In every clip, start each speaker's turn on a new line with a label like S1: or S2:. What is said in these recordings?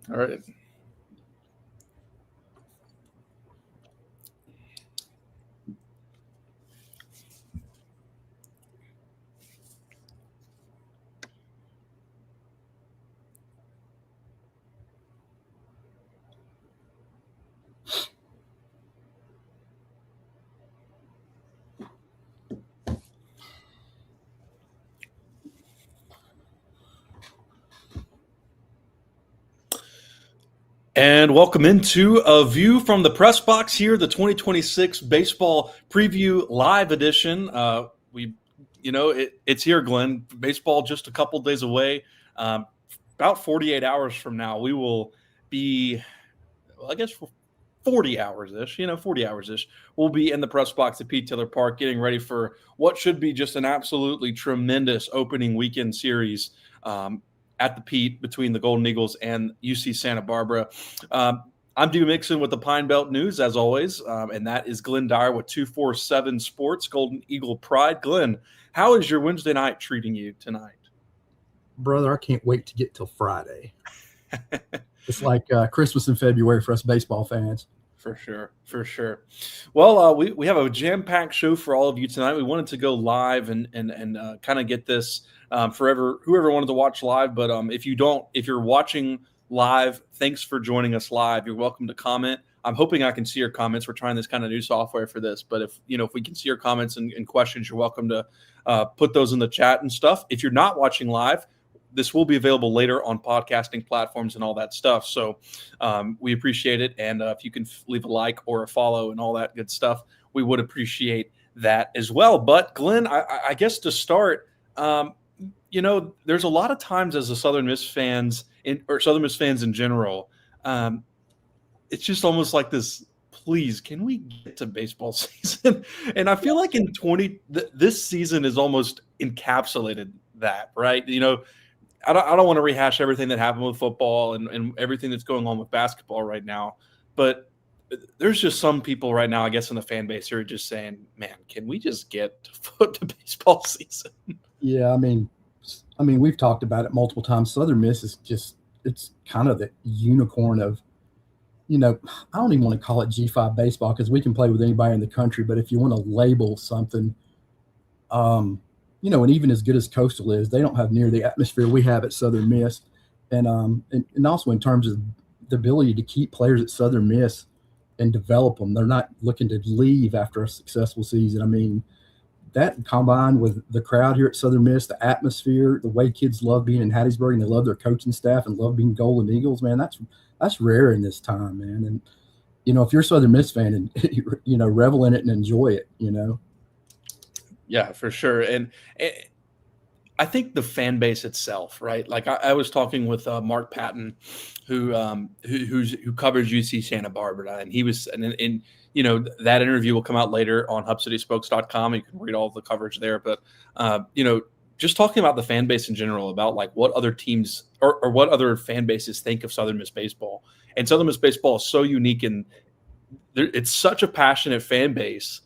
S1: All right. And welcome into a view from the press box here, the 2026 baseball preview live edition. It's here, Glyn. Baseball just a couple days away. About 48 hours from now, we will be, well, I guess 40 hours ish, 40 hours ish. We'll be in the press box at Pete Taylor Park getting ready for what should be just an absolutely tremendous opening weekend series. At the Pete between the Golden Eagles and UC Santa Barbara. I'm Dima Mixon with the Pine Belt News, as always, and that is Glyn Dyar with 247 Sports, Golden Eagle Pride. Glyn, how is your Wednesday night treating you tonight?
S2: Brother, I can't wait to get till Friday. It's like Christmas in February for us baseball fans.
S1: For sure. Well, we have a jam-packed show for all of you tonight. We wanted to go live and kind of get this whoever wanted to watch live. But if you're watching live, thanks for joining us live. You're welcome to comment. I'm hoping I can see your comments. We're trying this kind of new software for this, but if we can see your comments and questions, you're welcome to put those in the chat and stuff. If you're not watching live, this will be available later on podcasting platforms and all that stuff. So we appreciate it. And if you can leave a like or a follow and all that good stuff, we would appreciate that as well. But Glyn, I guess to start, there's a lot of times as a Southern Miss fans or Southern Miss fans in general, it's just almost like this, please, can we get to baseball season? And I feel like this season is almost encapsulated that, right? I don't want to rehash everything that happened with football and everything that's going on with basketball right now, but there's just some people right now, I guess, in the fan base who are just saying, man, can we just get to baseball season?
S2: Yeah, I mean, we've talked about it multiple times. Southern Miss is it's kind of the unicorn of, I don't even want to call it G5 baseball because we can play with anybody in the country, but if you want to label something, and even as good as Coastal is, they don't have near the atmosphere we have at Southern Miss. And also in terms of the ability to keep players at Southern Miss and develop them. They're not looking to leave after a successful season. I mean, that combined with the crowd here at Southern Miss, the atmosphere, the way kids love being in Hattiesburg and they love their coaching staff and love being Golden Eagles, man, that's rare in this time, man. And, if you're a Southern Miss fan and, revel in it and enjoy it,
S1: Yeah, for sure. And I think the fan base itself, right? Like I was talking with Mark Patton, who covers UC Santa Barbara, and he was, and that interview will come out later on HubCitySpokes.com. You can read all the coverage there. But just talking about the fan base in general, about like what other teams or what other fan bases think of Southern Miss baseball, and Southern Miss baseball is so unique, and it's such a passionate fan base,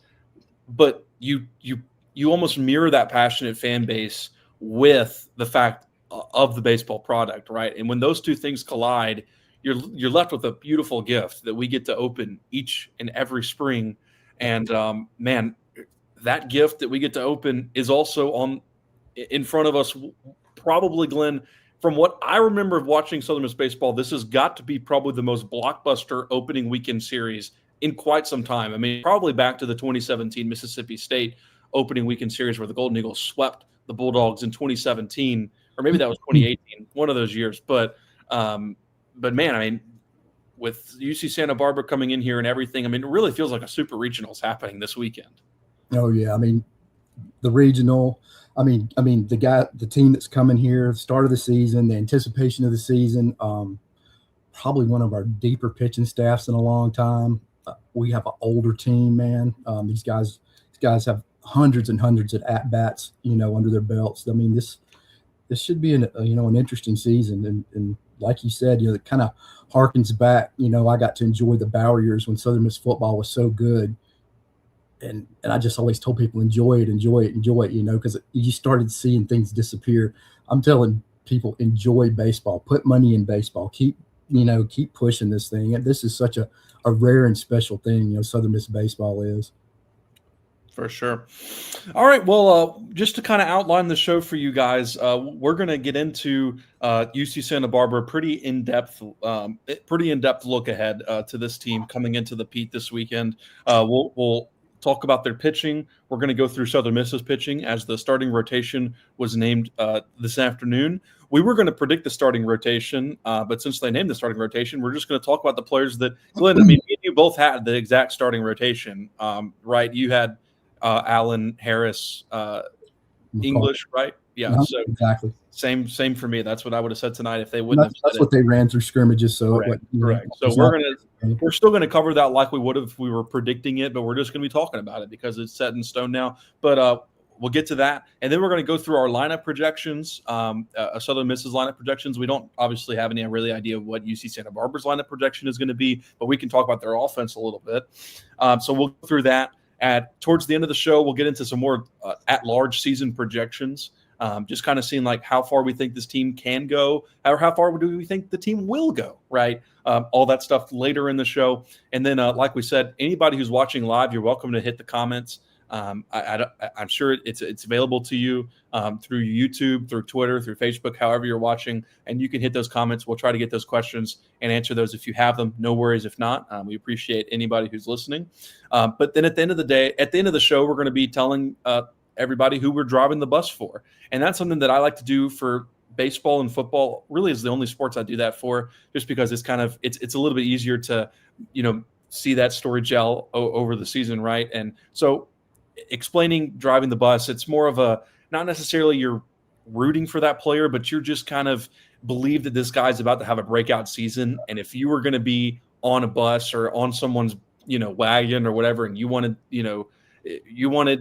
S1: but you almost mirror that passionate fan base with the fact of the baseball product, right? And when those two things collide, you're left with a beautiful gift that we get to open each and every spring. And man, that gift that we get to open is also in front of us, probably, Glyn. From what I remember of watching Southern Miss baseball, this has got to be probably the most blockbuster opening weekend series in quite some time. I mean, probably back to the 2017 Mississippi State opening weekend series where the Golden Eagles swept the Bulldogs in 2017, or maybe that was 2018, one of those years. But man, I mean, with UC Santa Barbara coming in here and everything, I mean, it really feels like a super regional is happening this weekend.
S2: Oh yeah, I mean, the regional. I mean, the team that's coming here, the start of the season, the anticipation of the season. Probably one of our deeper pitching staffs in a long time. We have an older team, man. These guys have hundreds and hundreds of at bats, under their belts. I mean, this should be an interesting season. And like you said, it kind of harkens back. I got to enjoy the Bauer years when Southern Miss football was so good. And I just always told people, enjoy it, because you started seeing things disappear. I'm telling people, enjoy baseball, put money in baseball, keep keep pushing this thing. And this is such a rare and special thing, Southern Miss baseball is.
S1: For sure. All right. Well, just to kind of outline the show for you guys, we're going to get into UC Santa Barbara, pretty in depth look ahead to this team coming into the Pete this weekend. We'll talk about their pitching. We're going to go through Southern Miss's pitching as the starting rotation was named this afternoon. We were going to predict the starting rotation, but since they named the starting rotation, we're just going to talk about the players that, Glyn, I mean, you both had the exact starting rotation, right? You had Allen, Harris, English, right? Yeah.
S2: No,
S1: so
S2: exactly.
S1: Same for me. That's what I would have said tonight if they wouldn't have.
S2: That's what they ran through scrimmages. So
S1: correct. So we're still gonna cover that like we would have if we were predicting it, but we're just gonna be talking about it because it's set in stone now. But we'll get to that, and then we're gonna go through our lineup projections, Southern Miss's lineup projections. We don't obviously have any really idea of what UC Santa Barbara's lineup projection is going to be, but we can talk about their offense a little bit. So we'll go through that. Towards the end of the show, we'll get into some more at-large season projections, just kind of seeing like how far we think this team can go, or how far do we think the team will go, right? All that stuff later in the show. And then, like we said, anybody who's watching live, you're welcome to hit the comments. I'm sure it's available to you through YouTube, through Twitter, through Facebook, however you're watching, and you can hit those comments. We'll try to get those questions and answer those if you have them. No worries if not. We appreciate anybody who's listening. But then at the end of the day, at the end of the show, we're going to be telling everybody who we're driving the bus for, and that's something that I like to do for baseball and football. Really, is the only sports I do that for, just because it's kind of it's a little bit easier to see that story gel over the season, right? And so, explaining driving the bus, it's more of a not necessarily you're rooting for that player, but you're just kind of believe that this guy's about to have a breakout season. And if you were going to be on a bus or on someone's wagon or whatever, and you wanted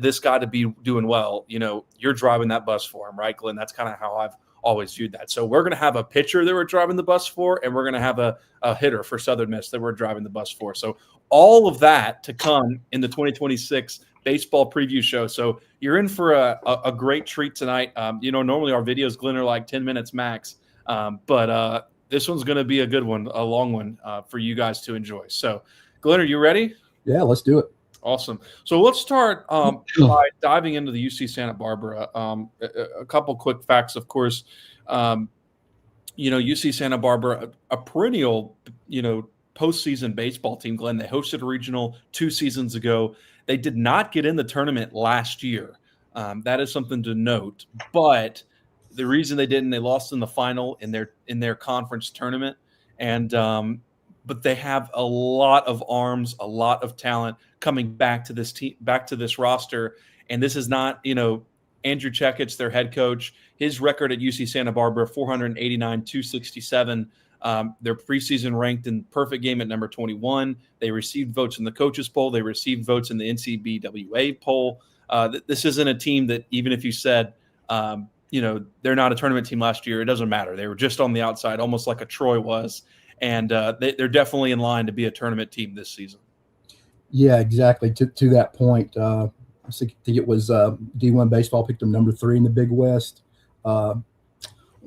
S1: this guy to be doing well, you're driving that bus for him, right, Glyn? That's kind of how I've always viewed that. So we're going to have a pitcher that we're driving the bus for, and we're going to have a hitter for Southern Miss that we're driving the bus for. So all of that to come in the 2026 baseball preview show. So you're in for a great treat tonight. Normally our videos, Glyn, are like 10 minutes max, but this one's going to be a good one, a long one for you guys to enjoy. So, Glyn, are you ready?
S2: Yeah, let's do it.
S1: Awesome. So let's start by diving into the UC Santa Barbara. A couple quick facts, of course. UC Santa Barbara, a perennial, postseason baseball team, Glenn. They hosted a regional 2 seasons ago. They did not get in the tournament last year. That is something to note. But the reason they didn't, they lost in the final in their conference tournament. And but they have a lot of arms, a lot of talent coming back to this team, back to this roster. And this is not, Andrew Checkich, their head coach. His record at UC Santa Barbara, 489, 267. Their preseason ranked in perfect game at number 21. They received votes in the coaches poll. They received votes in the NCBWA poll. This isn't a team that, even if you said, they're not a tournament team last year, it doesn't matter. They were just on the outside, almost like a Troy was. And they're definitely in line to be a tournament team this season. Yeah,
S2: exactly. To that point, I think it was D1 Baseball picked them number 3 in the Big West. Let's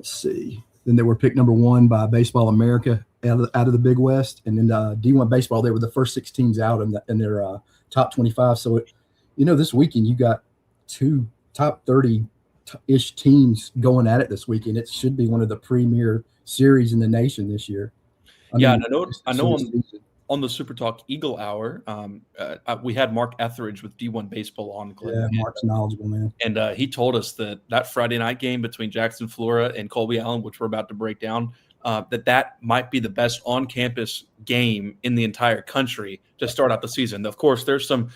S2: see. Then they were picked number 1 by Baseball America out of the Big West. And then D1 Baseball, they were the first 6 teams out in their top 25. So, this weekend you got 2 top 30-ish teams going at it this weekend. It should be one of the premier series in the nation this year.
S1: I know on the Super Talk Eagle Hour, we had Mark Etheridge with D1 Baseball on. Glyn.
S2: Yeah, Mark's knowledgeable, man.
S1: And he told us that Friday night game between Jackson Flora and Colby Allen, which we're about to break down, that might be the best on-campus game in the entire country to start out the season. Of course, there's some,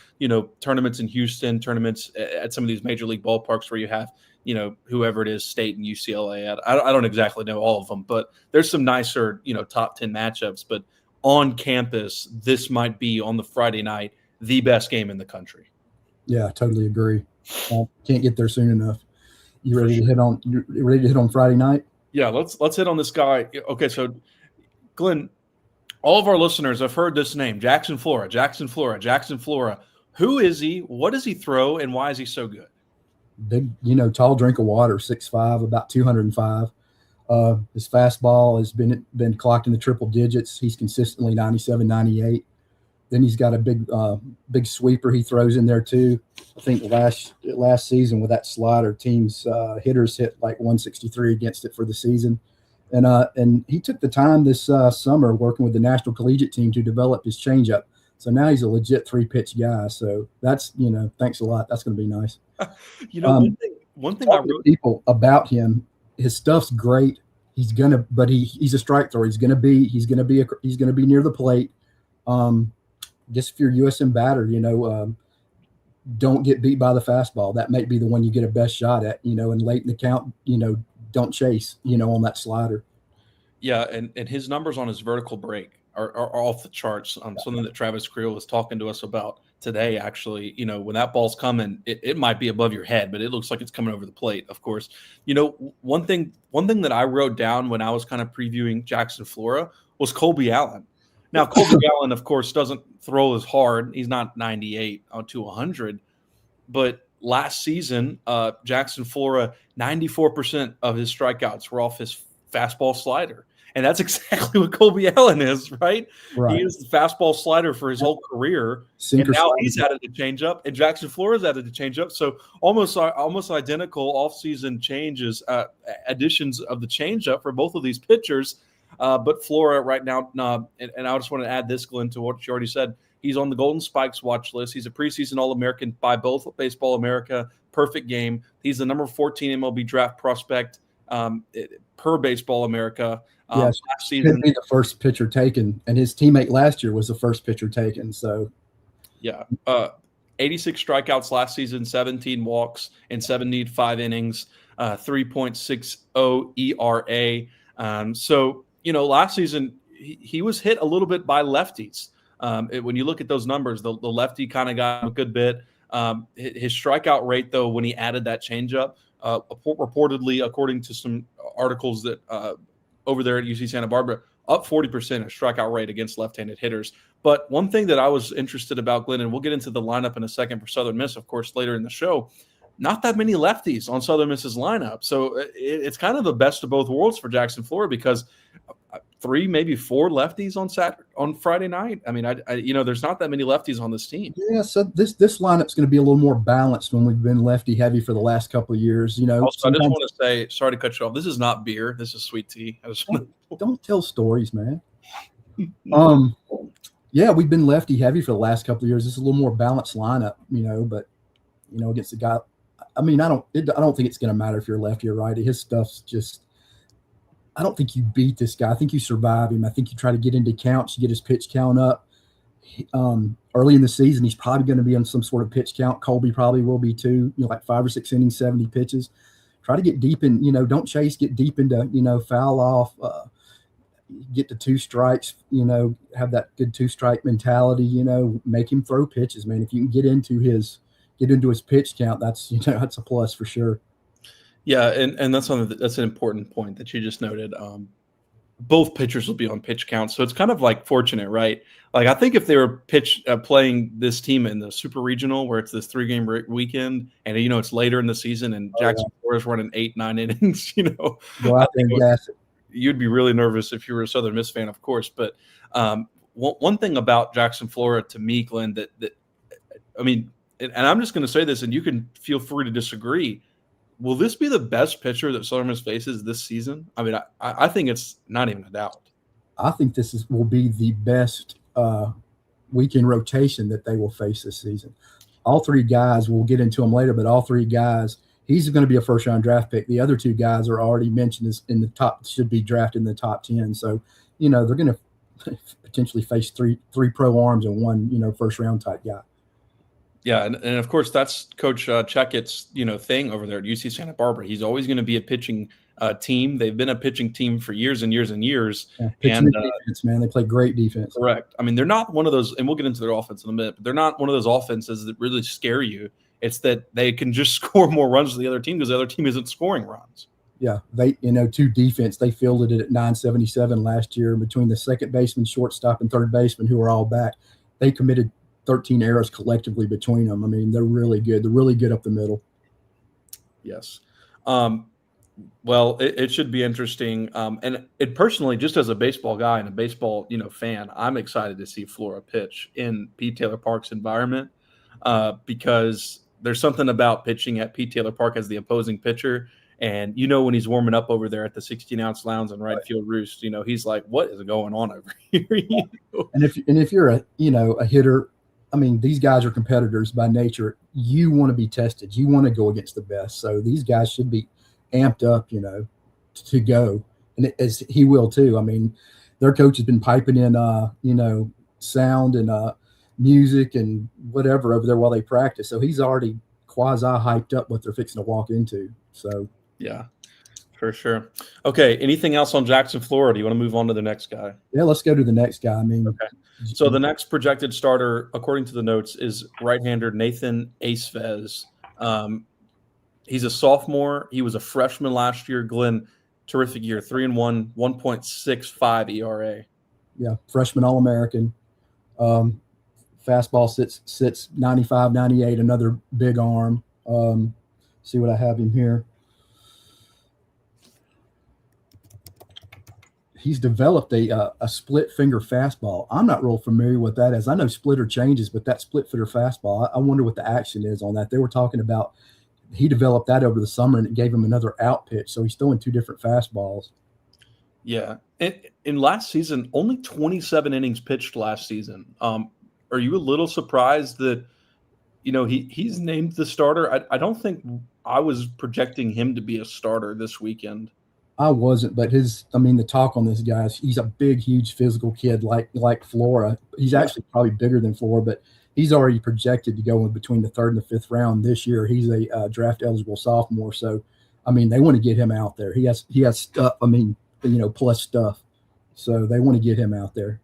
S1: tournaments in Houston, tournaments at some of these major league ballparks where you have, whoever it is, State and UCLA. I don't exactly know all of them, but there's some nicer, top 10 matchups. But on campus, this might be on the Friday night the best game in the country.
S2: Yeah, I totally agree. Can't get there soon enough. You ready to hit on Friday night?
S1: Yeah, let's hit on this guy. Okay, so Glyn, all of our listeners have heard this name, Jackson Flora. Who is he? What does he throw, and why is he so good?
S2: Big, tall drink of water, 6'5", about 205. His fastball has been clocked in the triple digits. He's consistently 97, 98. Then he's got a big sweeper he throws in there too. I think last season with that slider, teams hitters hit like 163 against it for the season. And he took the time this summer working with the national collegiate team to develop his changeup. So now he's a legit 3-pitch guy. So that's, thanks a lot. That's going to be nice.
S1: One thing I wrote
S2: to people about him, his stuff's great. He's a strike thrower. He's gonna be near the plate. Just if you're USM batter, don't get beat by the fastball. That might be the one you get a best shot at, and late in the count, don't chase, on that slider.
S1: Yeah, and his numbers on his vertical break are off the charts. Something that Travis Creel was talking to us about today, actually. When that ball's coming, it might be above your head, but it looks like it's coming over the plate, of course. One thing that I wrote down when I was kind of previewing Jackson Flora was Colby Allen. Now, Colby Allen, of course, doesn't throw as hard. He's not 98 to 100. But last season, Jackson Flora, 94% of his strikeouts were off his fastball slider. And that's exactly what Colby Allen is, right? He is the fastball slider for his whole career. And now he's added a changeup, and Jackson Flora's added a changeup. So almost identical offseason changes, additions of the changeup for both of these pitchers. But Flora right now, and I just want to add this, Glyn, to what you already said. He's on the Golden Spikes watch list. He's a preseason All-American by both Baseball America, Perfect Game. He's the number 14 MLB draft prospect per Baseball America.
S2: Yes,
S1: last season,
S2: he'd be the first pitcher taken, and his teammate last year was the first pitcher taken. So,
S1: yeah, 86 strikeouts last season, 17 walks in 75 innings, 3.60 ERA. So, last season he was hit a little bit by lefties. When you look at those numbers, the lefty kind of got a good bit. His strikeout rate, though, when he added that changeup, reportedly, according to some articles that over there at UC Santa Barbara, up 40% strikeout rate against left-handed hitters. But one thing that I was interested about, Glenn, and we'll get into the lineup in a second for Southern Miss, of course, later in the show, not that many lefties on Southern Miss's lineup. So it's kind of the best of both worlds for Jackson Flora, because 3, maybe 4 lefties on Friday night. I mean, there's not that many lefties on this team.
S2: Yeah, so this lineup's going to be a little more balanced when we've been lefty heavy for the last couple of years.
S1: Also, I just want to say, sorry to cut you off. This is not beer. This is sweet tea.
S2: Don't tell stories, man. Yeah, we've been lefty heavy for the last couple of years. This is a little more balanced lineup, but against the guy. I mean, I don't think it's going to matter if you're lefty or righty. His stuff's just. I don't think you beat this guy. I think you survive him. I think you try to get into counts, you get his pitch count up. Early in the season, he's probably going to be on some sort of pitch count. Colby probably will be too, like 5 or 6 innings, 70 pitches. Try to get deep in, don't chase, get deep into, foul off, get to 2 strikes, have that good 2-strike mentality, make him throw pitches, man. If you can get into his pitch count, that's, that's a plus for sure.
S1: Yeah, and that's an important point that you just noted. Both pitchers will be on pitch count, so it's kind of like fortunate, right? Like, I think if they were playing this team in the Super Regional, where it's this 3-game weekend, and it's later in the season, and Jackson Flora's running 8-9 innings,
S2: Go out there and gas it.
S1: You'd be really nervous if you were a Southern Miss fan, of course. But one thing about Jackson Flora, to me, Glenn, that I mean, and I'm just going to say this, and you can feel free to disagree. Will this be the best pitcher that Southern Miss faces this season? I mean, I think it's not even a doubt.
S2: I think will be the best weekend rotation that they will face this season. All 3 guys, we'll get into them later, but all 3 guys, he's going to be a first-round draft pick. The other 2 guys are already mentioned as in the top, should be drafted in the top 10. So, they're going to potentially face three pro arms and 1, first-round type guy.
S1: Yeah, and of course that's Coach Checkett's thing over there at UC Santa Barbara. He's always going to be a pitching team. They've been a pitching team for years and years and years.
S2: Yeah, pitching and defense, man, they play great defense.
S1: Correct. I mean, they're not one of those, and we'll get into their offense in a minute. But they're not one of those offenses that really scare you. It's that they can just score more runs than the other team because the other team isn't scoring runs.
S2: Yeah, they to defense, they fielded it at 977 last year between the second baseman, shortstop, and third baseman, who are all back. They committed 13 errors collectively between them. I mean, they're really good. They're really good up the middle.
S1: Yes. Well, it should be interesting. And it personally, just as a baseball guy and a baseball, fan, I'm excited to see Flora pitch in Pete Taylor Park's environment because there's something about pitching at Pete Taylor Park as the opposing pitcher. And when he's warming up over there at the 16-ounce lounge and right field roost, he's like, "What is going on over here?"
S2: And if you're a hitter, I mean, these guys are competitors by nature. You want to be tested. You want to go against the best. So these guys should be amped up, to go, and as he will too. I mean, their coach has been piping in, sound and music and whatever over there while they practice. So he's already quasi hyped up what they're fixing to walk into. So
S1: yeah, for sure. Okay, anything else on Jackson, Florida? You want to move on to the next guy?
S2: yeah, let's go to the next guy. I mean,
S1: okay. So the next projected starter, according to the notes, is right-hander Nathan Acevez. He's a sophomore. He was a freshman last year. Glyn, terrific year, 3-1, 1.65 ERA.
S2: Yeah, freshman All-American. Fastball sits 95, 98, another big arm. See what I have him here. He's developed a split finger fastball. I'm not real familiar with that as I know splitter changes, but that split finger fastball, I wonder what the action is on that. They were talking about he developed that over the summer and it gave him another out pitch. So he's throwing two different fastballs.
S1: Yeah. In last season, only 27 innings pitched last season. Are you a little surprised that, he's named the starter? I don't think I was projecting him to be a starter this weekend.
S2: I wasn't, but the talk on this guy is he's a big, huge physical kid like Flora. He's actually probably bigger than Flora, but he's already projected to go in between the third and the fifth round this year. He's a draft eligible sophomore. So, they want to get him out there. He has stuff, plus stuff. So they want to get him out there.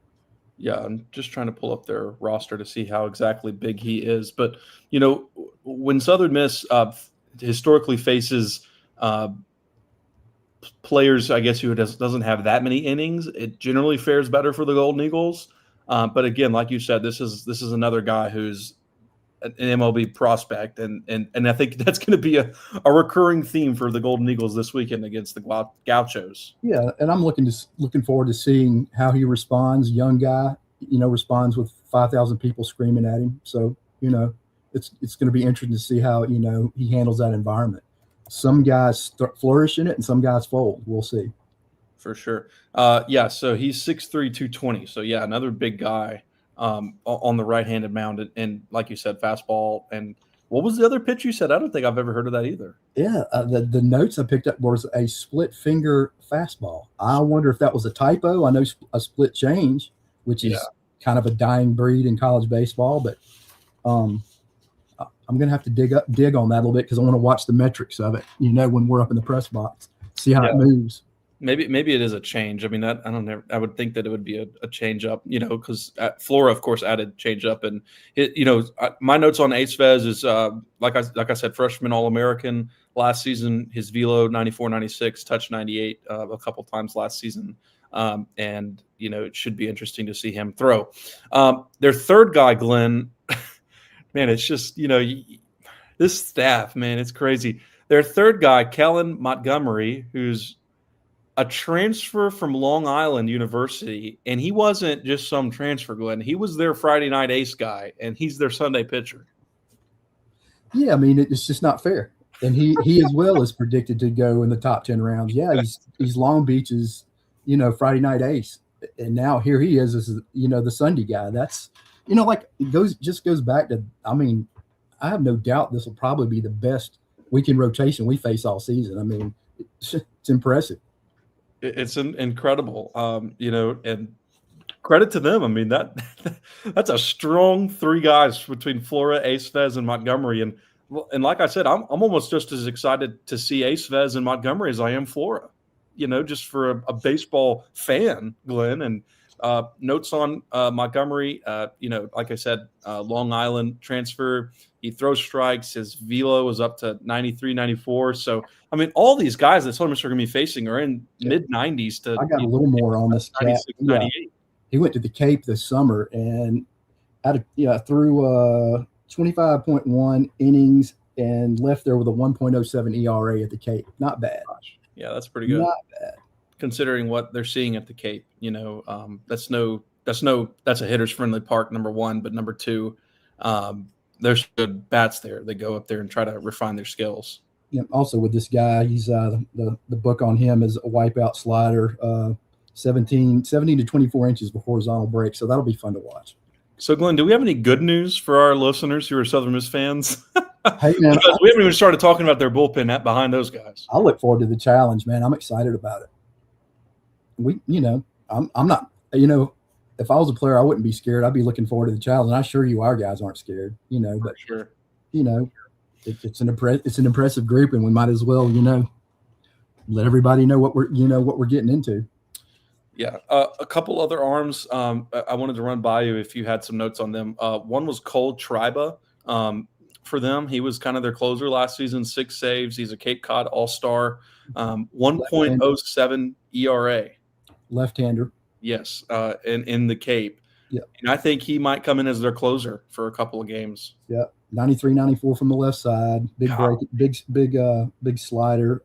S1: Yeah, I'm just trying to pull up their roster to see how exactly big he is. But, when Southern Miss historically faces players, I guess, who doesn't have that many innings, it generally fares better for the Golden Eagles. But again, like you said, this is another guy who's an MLB prospect, and I think that's going to be a recurring theme for the Golden Eagles this weekend against the Gauchos.
S2: Yeah, and I'm looking forward to seeing how he responds. Young guy, responds with 5,000 people screaming at him. So it's going to be interesting to see how he handles that environment. Some guys flourish in it, and some guys fold. We'll see.
S1: For sure. So he's 6'3", 220. So, yeah, another big guy on the right-handed mound. And like you said, fastball. And what was the other pitch you said? I don't think I've ever heard of that either.
S2: Yeah, the notes I picked up was a split-finger fastball. I wonder if that was a typo. I know a split change, which is kind of a dying breed in college baseball. But I'm going to have to dig on that a little bit because I want to watch the metrics of it, when we're up in the press box, see how it moves.
S1: Maybe it is a change. I mean, I don't know. I would think that it would be a change up, because Flora, of course, added change up. And, my notes on Acevez is, like I said, freshman All-American last season, his velo 94, 96, touch 98 a couple times last season. And, it should be interesting to see him throw. Their third guy, Glyn, man, it's just, this staff, man, it's crazy. Their third guy, Kellen Montgomery, who's a transfer from Long Island University, and he wasn't just some transfer, Glenn. He was their Friday night ace guy, and he's their Sunday pitcher.
S2: Yeah, it's just not fair. And he as well is predicted to go in the top 10 rounds. Yeah, he's Long Beach's, Friday night ace. And now here he is as, the Sunday guy. That's, it goes back to, I have no doubt this will probably be the best weekend rotation we face all season. It's impressive.
S1: It's incredible, and credit to them. That's a strong three guys between Flora, Acevez, and Montgomery. And like I said, I'm almost just as excited to see Acevez and Montgomery as I am Flora, just for a baseball fan, Glenn. And notes on Montgomery, like I said, Long Island transfer. He throws strikes. His velo is up to 93, 94. So, all these guys that Southern Miss are going to be facing are in mid-90s to.
S2: I got a little more on this cat.
S1: 98.
S2: He went to the Cape this summer and threw 25.1 innings and left there with a 1.07 ERA at the Cape. Not bad.
S1: Yeah, that's pretty good.
S2: Not
S1: Considering what they're seeing at the Cape. That's a hitter's friendly park, number one, but number two, there's good bats there. They go up there and try to refine their skills.
S2: Also with this guy, he's the book on him is a wipeout slider, 17 to 24 inches with horizontal break. So that'll be fun to watch.
S1: So, Glenn, do we have any good news for our listeners who are Southern Miss fans?
S2: Hey, man,
S1: because we haven't even started talking about their bullpen behind those guys.
S2: I look forward to the challenge, man. I'm excited about it. I'm not, if I was a player, I wouldn't be scared. I'd be looking forward to the challenge. And I assure you, our guys aren't scared, but
S1: sure.
S2: It's an impressive group, and we might as well, let everybody know what we're getting into.
S1: Yeah, a couple other arms I wanted to run by you if you had some notes on them. One was Cole Triba. For them, he was kind of their closer last season, 6 saves. He's a Cape Cod All-Star, 1.07 ERA.
S2: Left-hander.
S1: Yes, in the Cape.
S2: Yeah.
S1: And I think he might come in as their closer for a couple of games.
S2: Yeah, 93, 94 from the left side. Big break, big slider.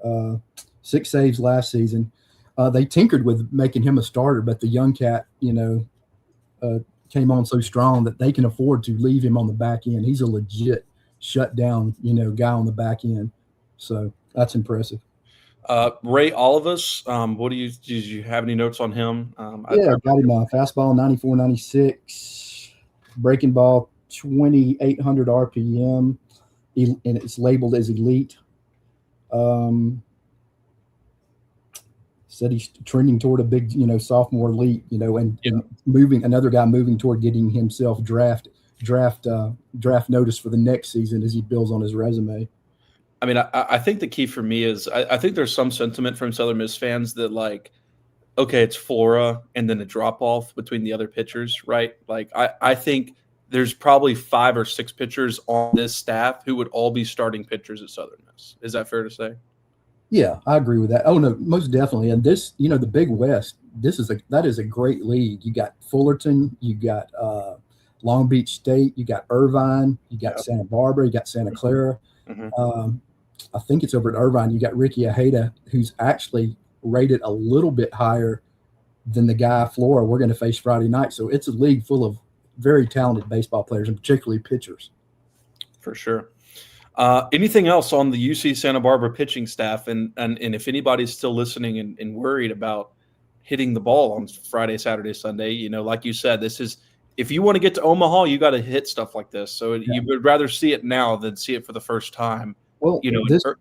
S2: 6 saves last season. They tinkered with making him a starter, but the young cat, came on so strong that they can afford to leave him on the back end. He's a legit shutdown, guy on the back end. So that's impressive.
S1: Ray Olivas, did you have any notes on him?
S2: Yeah, got him fastball 94, 96, breaking ball 2,800 RPM, and it's labeled as elite. Said he's trending toward a big, sophomore elite, and another guy moving toward getting himself draft notice for the next season as he builds on his resume.
S1: I mean, I think the key for me is I think there's some sentiment from Southern Miss fans that, like, okay, it's Flora and then a drop-off between the other pitchers, right? Like, I think there's probably 5 or 6 pitchers on this staff who would all be starting pitchers at Southern Miss. Is that fair to say?
S2: Yeah, I agree with that. Oh, no, most definitely. And this, the Big West, that is a great league. You got Fullerton, you got Long Beach State, you got Irvine, you got Santa Barbara, you got Santa Clara. Mm-hmm. I think it's over at Irvine. You got Ricky Ojeda, who's actually rated a little bit higher than the guy Flora we're going to face Friday night. So it's a league full of very talented baseball players, and particularly pitchers.
S1: For sure. Anything else on the UC Santa Barbara pitching staff? And if anybody's still listening and worried about hitting the ball on Friday, Saturday, Sunday, like you said, this is, if you want to get to Omaha, you got to hit stuff like this. So you would rather see it now than see it for the first time. Well,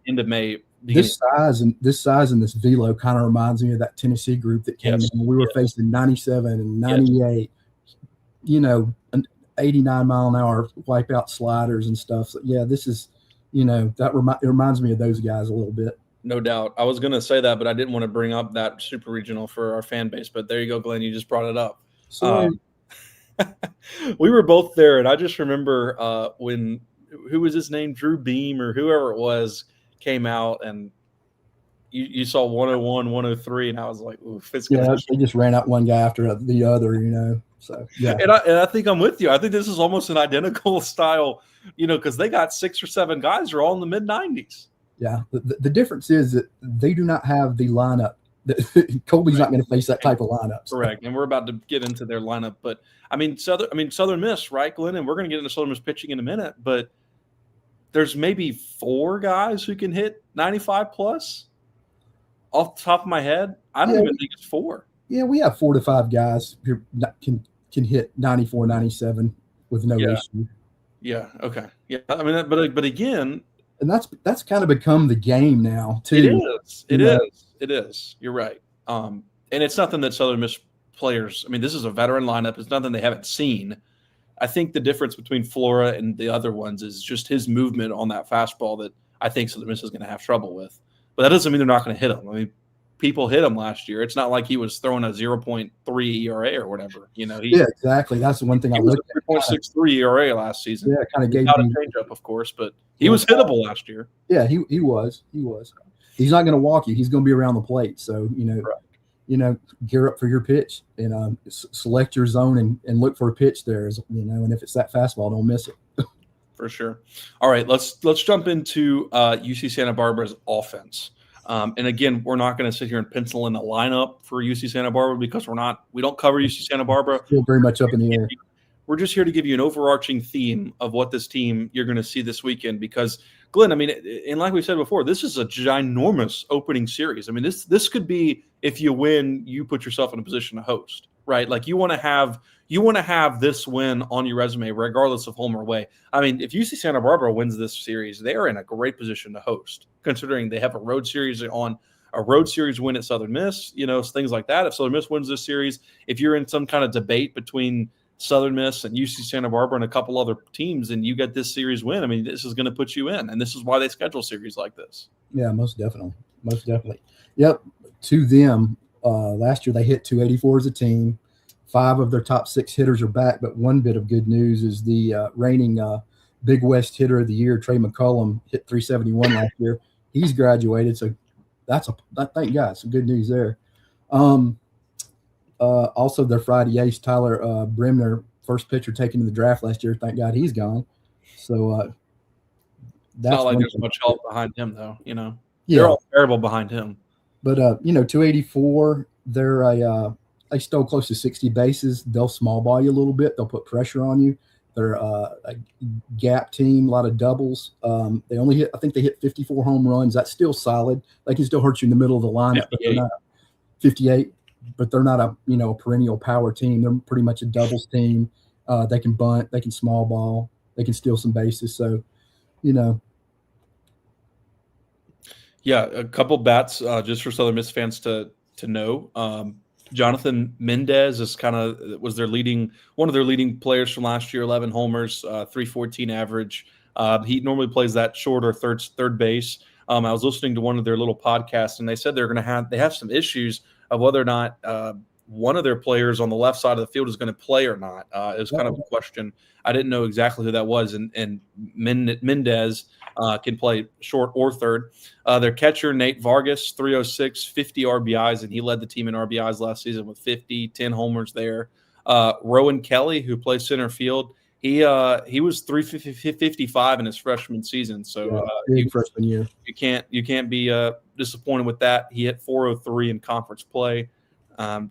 S1: into May.
S2: This size and this velo kind of reminds me of that Tennessee group that came in. We were facing 97 and 98, an 89 mile an hour wipeout sliders and stuff. So this is, it reminds me of those guys a little bit.
S1: No doubt. I was going to say that, but I didn't want to bring up that super regional for our fan base. But there you go, Glenn. You just brought it up. We were both there, and I just remember when who was his name, Drew Beam or whoever it was, came out, and you saw 101, 103, and I was like, oof, it's
S2: they just ran out one guy after the other, So
S1: and I think I'm with you. I think this is almost an identical style, because they got 6 or 7 guys who are all in the mid 90s.
S2: Yeah, the difference is that they do not have the lineup. Colby's not going to face that type of lineup.
S1: So. Correct, and we're about to get into their lineup, but Southern Miss, right, Glenn? And we're going to get into Southern Miss pitching in a minute, but there's maybe 4 guys who can hit 95 plus. Off the top of my head, I don't even think it's 4.
S2: Yeah, we have 4 to 5 guys who can hit 94, 97 with no issue.
S1: Yeah. Okay. Yeah. I mean, but again,
S2: and that's kind of become the game now too.
S1: It is. You're right. And it's nothing that Southern Miss players. I mean, this is a veteran lineup. It's nothing they haven't seen. I think the difference between Flora and the other ones is just his movement on that fastball that I think Southern Miss is going to have trouble with. But that doesn't mean they're not going to hit him. I mean, people hit him last year. It's not like he was throwing a 0.3 ERA or whatever.
S2: Exactly. That's the one thing I looked
S1: at. 3.63 ERA last season.
S2: Yeah, kind of gave
S1: me a changeup, of course, but he was hittable last year.
S2: Yeah, he was. He's not going to walk you. He's going to be around the plate. So gear up for your pitch and select your zone and look for a pitch there. And if it's that fastball, don't miss it.
S1: For sure. All right, let's jump into UC Santa Barbara's offense. And again, we're not going to sit here and pencil in a lineup for UC Santa Barbara because we don't cover UC Santa Barbara.
S2: Still very much up in the air.
S1: We're just here to give you an overarching theme of what this team you're going to see this weekend because, Glyn, I mean, and like we said before, this is a ginormous opening series. I mean, this could be, if you win, you put yourself in a position to host, right? Like you want to have this win on your resume regardless of home or away. I mean, if UC Santa Barbara wins this series, they're in a great position to host, considering they have a road series win at Southern Miss, things like that. If Southern Miss wins this series, if you're in some kind of debate between Southern Miss and UC Santa Barbara and a couple other teams, and you get this series win, I mean, this is going to put you in, and this is why they schedule series like this.
S2: Yeah, most definitely. Yep. To them, last year they hit 284 as a team. 5 of their top 6 hitters are back, but one bit of good news is the reigning Big West hitter of the year, Trey McCullum, hit 371 last year. He's graduated, so thank God, some good news there. Also, their Friday ace, Tyler Bremner, first pitcher taken in the draft last year. Thank God he's gone. So
S1: that's not like there's much help behind him, though.
S2: Yeah.
S1: They're all terrible behind him.
S2: But 284. They stole close to 60 bases. They'll small ball you a little bit. They'll put pressure on you. They're a gap team, a lot of doubles. I think they hit 54 home runs. That's still solid. They can still hurt you in the middle of the lineup. 58. But they're not a perennial power team. They're pretty much a doubles team. They can bunt, they can small ball, they can steal some bases. So,
S1: Yeah, a couple bats just for Southern Miss fans to know. Jonathan Mendez was one of their leading players from last year. 11 homers, 314 average. He normally plays that short or third base. I was listening to one of their little podcasts, and they said they have some issues of whether or not one of their players on the left side of the field is going to play or not. It was kind of a question. I didn't know exactly who that was, and Mendez can play short or third. Their catcher, Nate Vargas, 306, 50 RBIs, and he led the team in RBIs last season with 10 homers there. Rowan Kelly, who plays center field, he was 355 in his freshman season. So
S2: freshman year,
S1: you can't be disappointed with that. He hit 403 in conference play.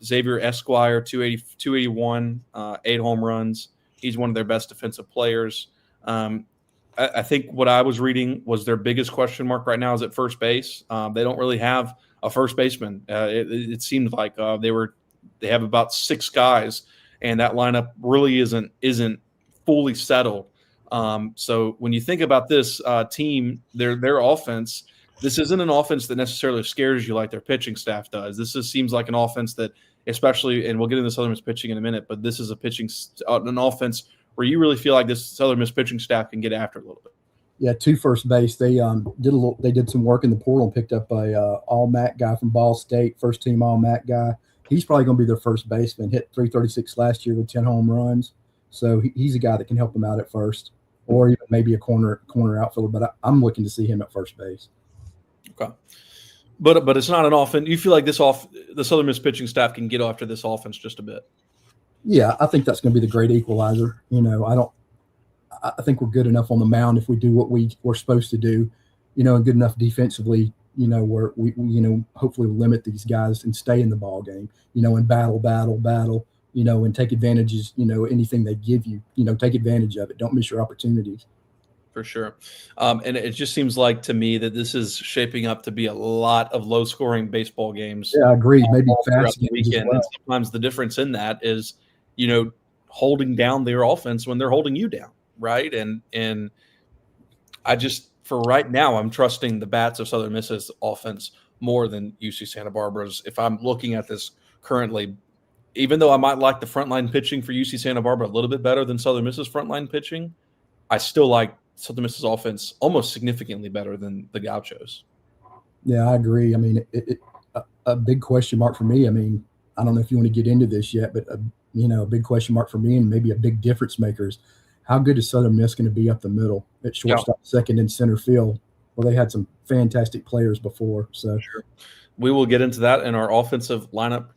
S1: Xavier Esquire, 281, 8 home runs. He's one of their best defensive players. I think what I was reading was their biggest question mark right now is at first base. They don't really have a first baseman. It seemed like they have about 6 guys, and that lineup really isn't fully settled. So when you think about this team, their offense, this isn't an offense that necessarily scares you like their pitching staff does. This seems like an offense that, especially, and we'll get into Southern Miss pitching in a minute, but this is an offense where you really feel like this Southern Miss pitching staff can get after it a little bit.
S2: Yeah, to first base, they did some work in the portal and picked up a All MAC guy from Ball State, first team All MAC guy. He's probably going to be their first baseman. Hit 336 last year with 10 home runs, so he's a guy that can help them out at first, or even maybe a corner outfielder. But I'm looking to see him at first base.
S1: Okay, but it's not an offense. You feel like the Southern Miss pitching staff can get after this offense just a bit.
S2: Yeah, I think that's going to be the great equalizer. I think we're good enough on the mound if we do what we're supposed to do, and good enough defensively, where we hopefully we'll limit these guys and stay in the ball game, and battle, and take advantages, anything they give you, take advantage of it. Don't miss your opportunities.
S1: For sure. And it just seems like to me that this is shaping up to be a lot of low-scoring baseball games.
S2: Yeah, I agree. Maybe fast
S1: the weekend. Well. And sometimes the difference in that is, holding down their offense when they're holding you down, right? And I just, for right now, I'm trusting the bats of Southern Miss's offense more than UC Santa Barbara's. If I'm looking at this currently, even though I might like the frontline pitching for UC Santa Barbara a little bit better than Southern Miss's frontline pitching, I still like Southern Miss's offense almost significantly better than the Gauchos.
S2: Yeah, I agree. I mean, a big question mark for me. I mean, I don't know if you want to get into this yet, but a big question mark for me, and maybe a big difference maker, is how good is Southern Miss going to be up the middle at shortstop, second, and center field? Well, they had some fantastic players before. So
S1: sure. We will get into that in our offensive lineup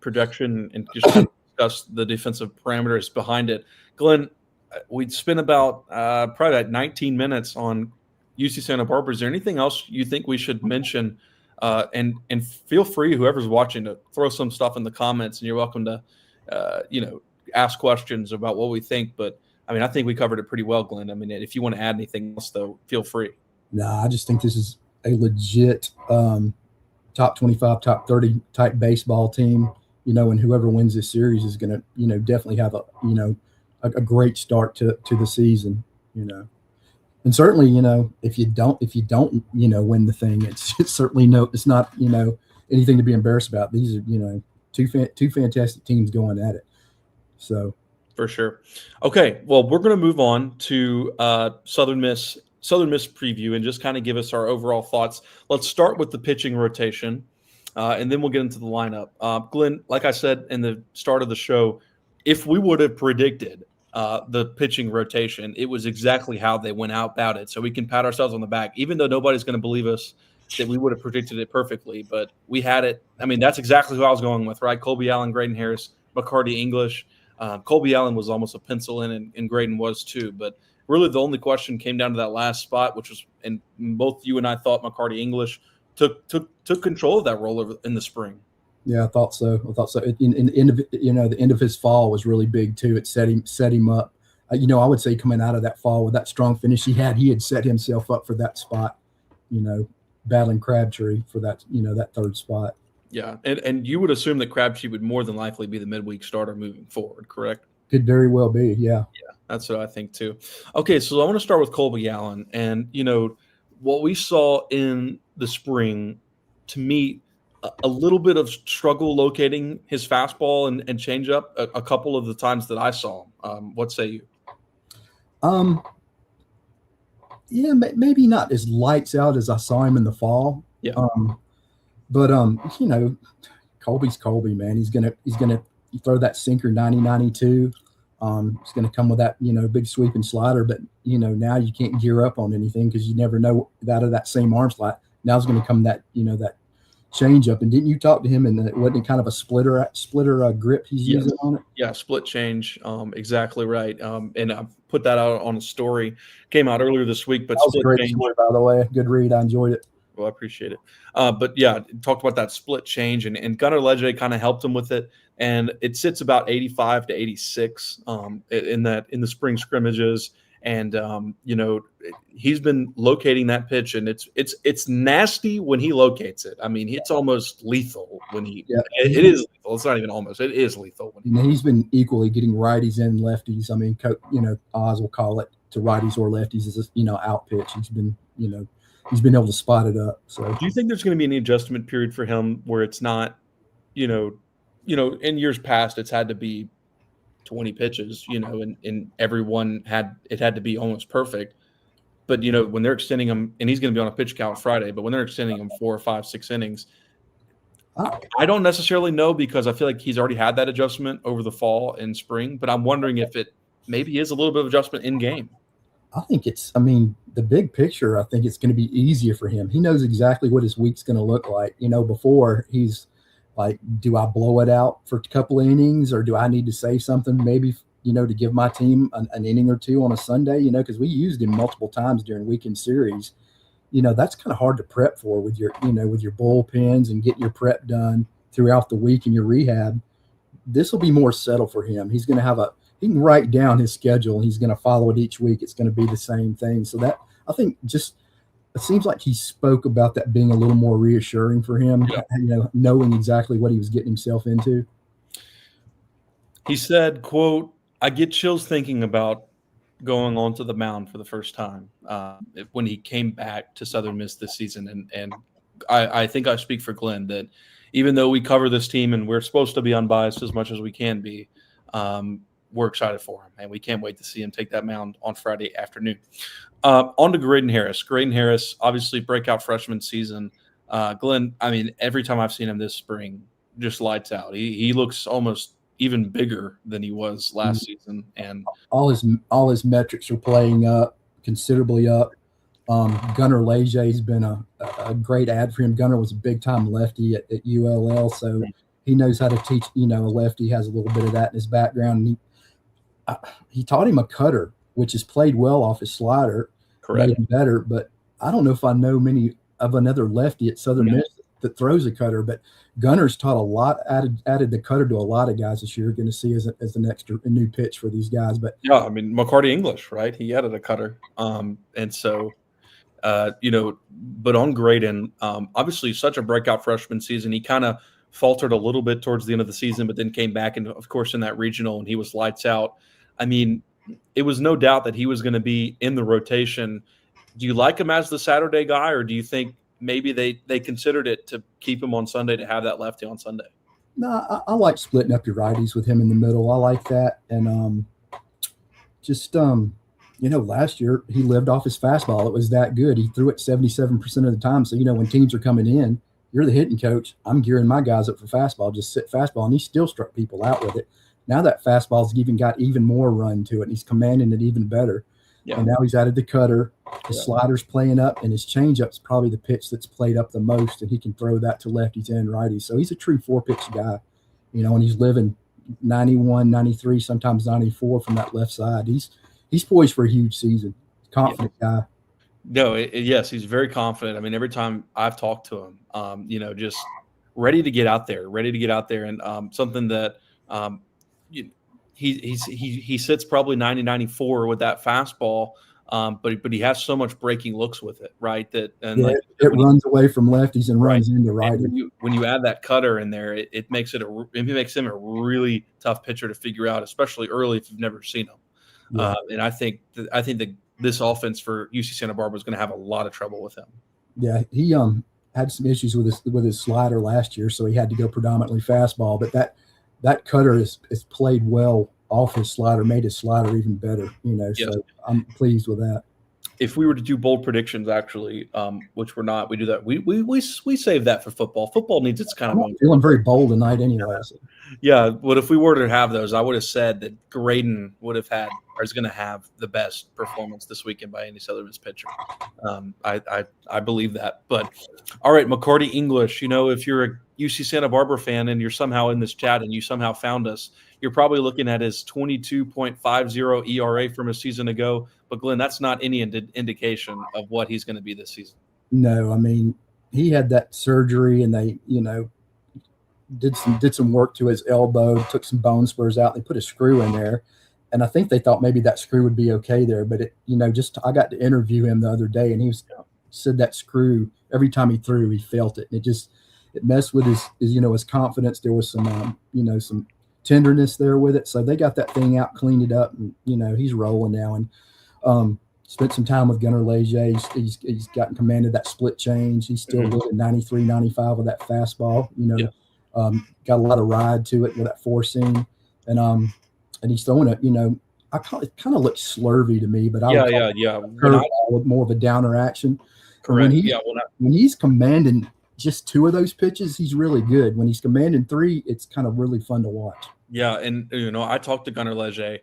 S1: projection and just discuss the defensive parameters behind it. Glyn, we'd spent about probably about 19 minutes on UC Santa Barbara. Is there anything else you think we should mention And feel free, whoever's watching, to throw some stuff in the comments, and you're welcome to, ask questions about what we think. But I mean, I think we covered it pretty well, Glenn. I mean, if you want to add anything else, though, feel free.
S2: Nah, I just think this is a legit top 25, top 30 type baseball team, and whoever wins this series is going to, definitely have a great start to the season, And certainly, if you don't, win the thing, it's certainly it's not, anything to be embarrassed about. These are, two fantastic teams going at it. So.
S1: For sure. Okay, well, we're going to move on to Southern Miss preview and just kind of give us our overall thoughts. Let's start with the pitching rotation, and then we'll get into the lineup. Glenn, like I said in the start of the show, if we would have predicted the pitching rotation, it was exactly how they went out about it. So we can pat ourselves on the back, even though nobody's going to believe us that we would have predicted it perfectly. But we had it. I mean, that's exactly who I was going with, right? Colby Allen, Graydon Harris, McCarty English. Colby Allen was almost a pencil in, and Graydon was too. But really, the only question came down to that last spot, which was, and both you and I thought McCarty English took control of that role in the spring.
S2: Yeah, I thought so. In the end of the end of his fall was really big too. It set him up. I would say coming out of that fall with that strong finish he had set himself up for that spot. Battling Crabtree for that that third spot.
S1: Yeah, and you would assume that Crabtree would more than likely be the midweek starter moving forward, correct?
S2: Could very well be, yeah.
S1: Yeah, that's what I think too. Okay, so I want to start with Colby Allen. And, what we saw in the spring, to me, a little bit of struggle locating his fastball and changeup a couple of the times that I saw him. What say you?
S2: Yeah, maybe not as lights out as I saw him in the fall.
S1: Yeah.
S2: But Colby's Colby, man. He's gonna throw that sinker 90-92. He's gonna come with that big sweeping slider. But now you can't gear up on anything because you never know out of that same arm slot. Now it's gonna come that that change up. And didn't you talk to him? And wasn't it kind of a splitter grip he's using on it?
S1: Yeah, split change. Exactly right. And I put that out on a story. Came out earlier this week. But
S2: that was a great story, by the way. Good read. I enjoyed it.
S1: Well, I appreciate it. But yeah, talked about that split change, and Gunnar Leger kind of helped him with it. And it sits about 85 to 86 in the spring scrimmages. And he's been locating that pitch, and it's nasty when he locates it. I mean, it's almost lethal when he. Yeah. It is lethal. It's not even almost. It is lethal.
S2: He's been equally getting righties and lefties. I mean, Oz will call it to righties or lefties as out pitch. He's been He's been able to spot it up. So,
S1: do you think there's going to be any adjustment period for him where it's not, in years past it's had to be 20 pitches, and everyone had to be almost perfect. But when they're extending him, and he's going to be on a pitch count Friday, but when they're extending him 4 or 5, 6 innings, I don't necessarily know, because I feel like he's already had that adjustment over the fall and spring. But I'm wondering if it maybe is a little bit of adjustment in game.
S2: I think the big picture, I think it's going to be easier for him. He knows exactly what his week's going to look like. Before he's like, do I blow it out for a couple of innings, or do I need to say something maybe, to give my team an inning or two on a Sunday, because we used him multiple times during weekend series. That's kind of hard to prep for with your bullpens and getting your prep done throughout the week and your rehab. This will be more settled for him. He's going to he can write down his schedule, and he's going to follow it each week. It's going to be the same thing. So that, I think, just it seems like he spoke about that being a little more reassuring for him, knowing exactly what he was getting himself into.
S1: He said, quote, "I get chills thinking about going onto the mound for the first time when he came back to Southern Miss this season." And I think I speak for Glyn that even though we cover this team and we're supposed to be unbiased as much as we can be, we're excited for him, and we can't wait to see him take that mound on Friday afternoon. On to Graydon Harris. Graydon Harris, obviously breakout freshman season. Glenn, I mean, every time I've seen him this spring, just lights out. He looks almost even bigger than he was last season, and
S2: all his metrics are playing up considerably up. Gunnar Leger has been a great ad for him. Gunnar was a big time lefty at ULL, so he knows how to teach. A lefty has a little bit of that in his background. And he taught him a cutter, which has played well off his slider,
S1: correct,
S2: made him better. But I don't know if I know many of another lefty at Southern Miss that throws a cutter. But Gunner's taught a lot, added the cutter to a lot of guys this year. Going to see as an extra a new pitch for these guys. But
S1: Yeah, I mean McCarty English, right? He added a cutter, and so but on Graydon, obviously such a breakout freshman season. He kind of faltered a little bit towards the end of the season, but then came back, and of course in that regional, and he was lights out. I mean, it was no doubt that he was going to be in the rotation. Do you like him as the Saturday guy, or do you think maybe they considered it to keep him on Sunday to have that lefty on Sunday?
S2: no, I like splitting up your righties with him in the middle. I like that, and last year he lived off his fastball. It was that good. He threw it 77% of the time. So when teams are coming in, you're the hitting coach. I'm gearing my guys up for fastball. Just sit fastball, and he still struck people out with it. Now that fastball's even got even more run to it, and he's commanding it even better. Yeah. And now he's added the cutter. His slider's playing up, and his changeup's probably the pitch that's played up the most, and he can throw that to lefties and righties. So he's a true four-pitch guy, and he's living 91, 93, sometimes 94 from that left side. He's poised for a huge season. Confident guy.
S1: No, yes, he's very confident. I mean, every time I've talked to him, just ready to get out there, and something that he sits probably 90, 94 with that fastball, but he has so much breaking looks with it, right? It
S2: runs away from lefties and runs into righties.
S1: When you add that cutter in there, it makes him a really tough pitcher to figure out, especially early if you've never seen him. Yeah. And I think that this offense for UC Santa Barbara is going to have a lot of trouble with him.
S2: Yeah, he had some issues with his slider last year, so he had to go predominantly fastball. But that cutter is played well off his slider, made his slider even better. Yes. So I'm pleased with that.
S1: If we were to do bold predictions, actually, which we're not, we do that. We save that for football. Football needs its kind of.
S2: I'm feeling very bold tonight, anyway.
S1: Yeah, but if we were to have those, I would have said that Graydon is going to have the best performance this weekend by any Southern's pitcher. I believe that. But all right, McCarty English. If you're a UC Santa Barbara fan and you're somehow in this chat and you somehow found us, you're probably looking at his 22.50 ERA from a season ago. But Glyn, that's not any indication of what he's going to be this season.
S2: No, I mean, he had that surgery, and they, did some work to his elbow, took some bone spurs out. They put a screw in there, and I think they thought maybe that screw would be okay there. But I got to interview him the other day, and he said that screw every time he threw, he felt it, and it messed with his confidence. There was some some tenderness there with it, so they got that thing out, cleaned it up, and he's rolling now. And spent some time with Gunnar Leger. He's gotten commanded that split change. He's still living 93, 95 with that fastball. Got a lot of ride to it with that four seam, and he's throwing it. It kind of looks slurvy to me, but curveball with more of a downer action.
S1: Correct.
S2: When he's commanding just two of those pitches, he's really good. When he's commanding three, it's kind of really fun to watch.
S1: Yeah, and I talked to Gunnar Leger,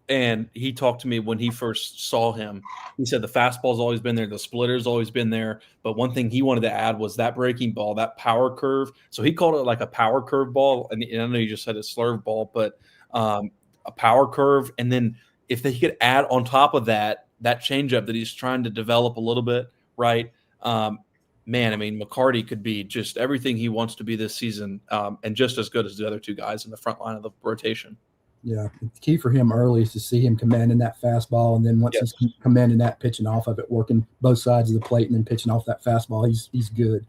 S1: and he talked to me when he first saw him. He said the fastball's always been there, the splitter's always been there, but one thing he wanted to add was that breaking ball, that power curve. So he called it like a power curve ball, and I know you just said a slurve ball, but a power curve. And then if he could add on top of that changeup that he's trying to develop a little bit, right? Man, I mean, McCarty could be just everything he wants to be this season, and just as good as the other two guys in the front line of the rotation.
S2: Yeah, the key for him early is to see him commanding that fastball, and then once he's commanding that, pitching off of it, working both sides of the plate, and then pitching off that fastball, he's good.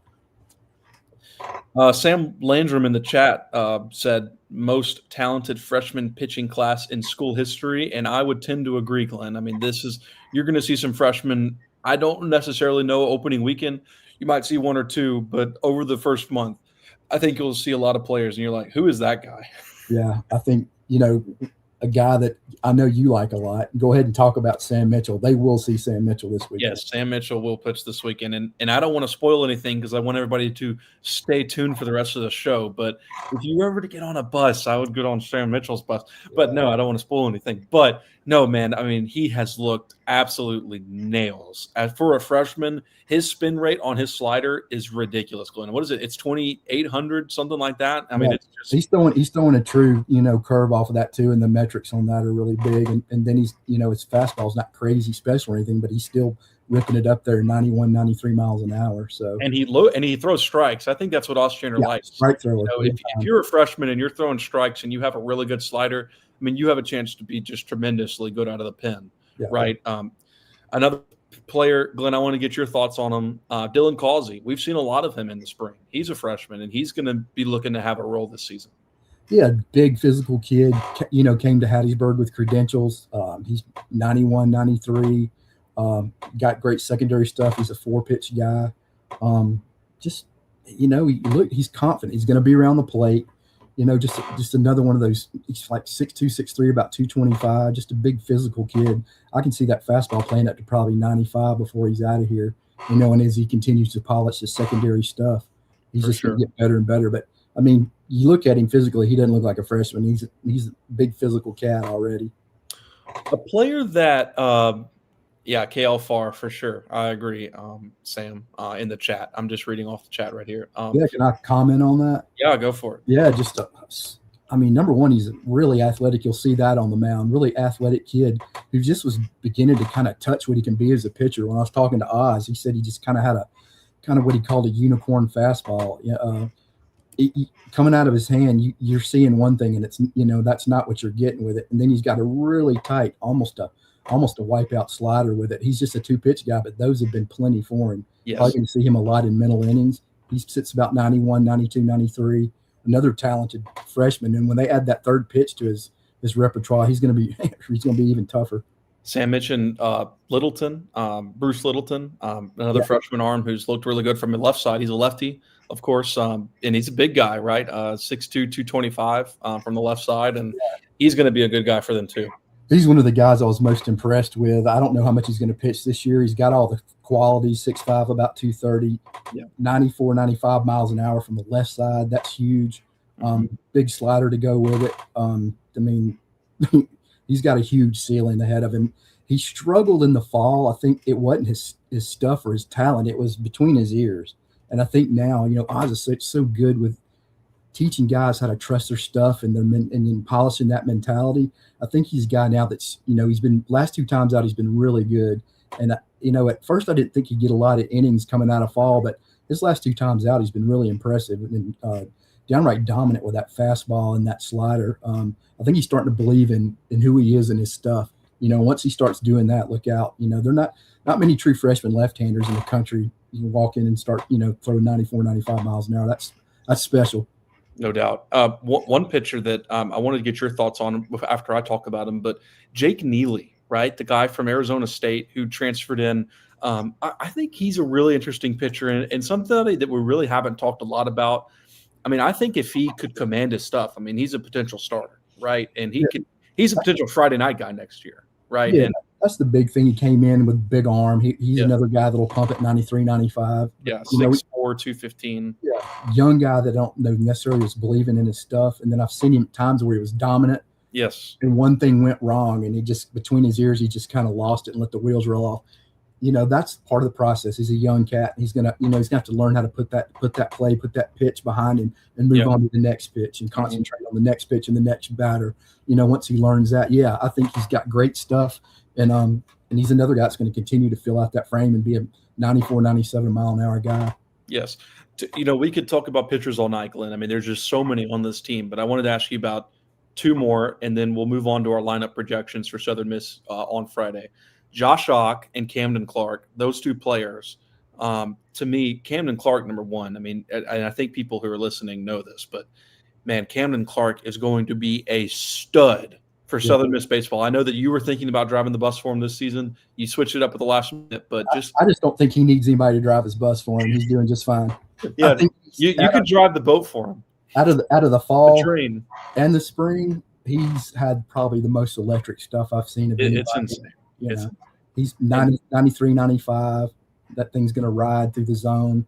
S1: Sam Landrum in the chat said most talented freshman pitching class in school history, and I would tend to agree, Glenn. I mean, you're going to see some freshmen. I don't necessarily know opening weekend. You might see one or two, but over the first month, I think you'll see a lot of players, and you're like, who is that guy?
S2: Yeah, I think, a guy that I know you like a lot. Go ahead and talk about Sam Mitchell. They will see Sam Mitchell this weekend.
S1: Yes, Sam Mitchell will pitch this weekend. And I don't want to spoil anything because I want everybody to stay tuned for the rest of the show. But if you were ever to get on a bus, I would get on Sam Mitchell's bus. But no, I don't want to spoil anything. But no, man, I mean, he has looked absolutely nails. As for a freshman, his spin rate on his slider is ridiculous, Glenn. What is it? It's 2,800, something like that. I mean, it's just
S2: he's throwing a true, curve off of that too, and the metrics on that are really big. And then he's, his fastball's not crazy special or anything, but he's still ripping it up there 91, 93 miles an hour. So
S1: and he throws strikes. I think that's what Ostrander likes.
S2: Strike thrower.
S1: If you're a freshman and you're throwing strikes and you have a really good slider, I mean, you have a chance to be just tremendously good out of the pen, right? Another player, Glenn, I want to get your thoughts on him. Dylan Causey. We've seen a lot of him in the spring. He's a freshman, and he's going to be looking to have a role this season.
S2: Yeah, big physical kid, came to Hattiesburg with credentials. He's 91, 93, got great secondary stuff. He's a 4-pitch guy. He's confident. He's going to be around the plate. Just another one of those. He's like 6'2", 6'3", about 225, just a big physical kid. I can see that fastball playing up to probably 95 before he's out of here, and as he continues to polish his secondary stuff, he's just going to get better and better. But, I mean, you look at him physically, he doesn't look like a freshman. He's a big physical cat already.
S1: A player that KL Farr for sure. I agree, Sam, in the chat. I'm just reading off the chat right here.
S2: Can I comment on that?
S1: Yeah, go for it.
S2: Yeah, number one, he's really athletic. You'll see that on the mound. Really athletic kid who just was beginning to kind of touch what he can be as a pitcher. When I was talking to Oz, he said he just kind of had what he called a unicorn fastball. Coming out of his hand, you're seeing one thing, and it's that's not what you're getting with it. And then he's got a really tight, almost a wipeout slider with it. He's just a 2-pitch guy, but those have been plenty for him.
S1: Yes.
S2: Probably going to see him a lot in middle innings. He sits about 91, 92, 93. Another talented freshman, and when they add that third pitch to his repertoire, he's going to be even tougher.
S1: Sam mentioned Littleton, Bruce Littleton, another freshman arm who's looked really good from the left side. He's a lefty, of course, and he's a big guy, right? 6'2", 225 from the left side, and he's going to be a good guy for them too.
S2: He's one of the guys I was most impressed with. I don't know how much he's going to pitch this year. He's got all the qualities, 6'5", about 230, 94, 95 miles an hour from the left side. That's huge. Big slider to go with it. He's got a huge ceiling ahead of him. He struggled in the fall. I think it wasn't his stuff or his talent. It was between his ears. And I think now, Oz is so good with teaching guys how to trust their stuff and then polishing that mentality. I think he's a guy now that's, he's been last 2 times out, he's been really good. And, at first I didn't think he'd get a lot of innings coming out of fall, but his last 2 times out, he's been really impressive and downright dominant with that fastball and that slider. I think he's starting to believe in who he is and his stuff. Once he starts doing that, look out. They're not many true freshman left-handers in the country. You can walk in and start, throwing 94, 95 miles an hour. That's special.
S1: No doubt. One pitcher that I wanted to get your thoughts on after I talk about him, but Jake Neely, right? The guy from Arizona State who transferred in. I think he's a really interesting pitcher and something that we really haven't talked a lot about. I mean, I think if he could command his stuff, he's a potential starter, right? And he's a potential Friday night guy next year, right?
S2: Yeah,
S1: and
S2: that's the big thing. He came in with big arm. He's another guy that'll pump at 93, 95.
S1: Yeah, 6'4", 215.
S2: Yeah, young guy that don't know necessarily was believing in his stuff. And then I've seen him times where he was dominant.
S1: Yes. And
S2: one thing went wrong, and he just between his ears, he just kind of lost it and let the wheels roll off. That's part of the process. He's a young cat. He's gonna have to learn how to put that pitch behind him and move on to the next pitch and concentrate on the next pitch and the next batter. Once he learns that, I think he's got great stuff. And he's another guy that's going to continue to fill out that frame and be a 94, 97 mile an hour guy.
S1: Yes. We could talk about pitchers all night, Glenn. There's just so many on this team, but I wanted to ask you about 2 more, and then we'll move on to our lineup projections for Southern Miss on Friday. Josh Ock and Camden Clark, those 2 players, to me, Camden Clark, number one. And I think people who are listening know this, but man, Camden Clark is going to be a stud for Southern Miss baseball. I know that you were thinking about driving the bus for him this season. You switched it up at the last minute, but
S2: I just don't think he needs anybody to drive his bus for him. He's doing just fine.
S1: Yeah, you could drive the boat for him.
S2: Out of the fall
S1: train
S2: and the spring, he's had probably the most electric stuff I've seen of anybody.
S1: It's insane.
S2: He's 90, 93, 95. That thing's going to ride through the zone.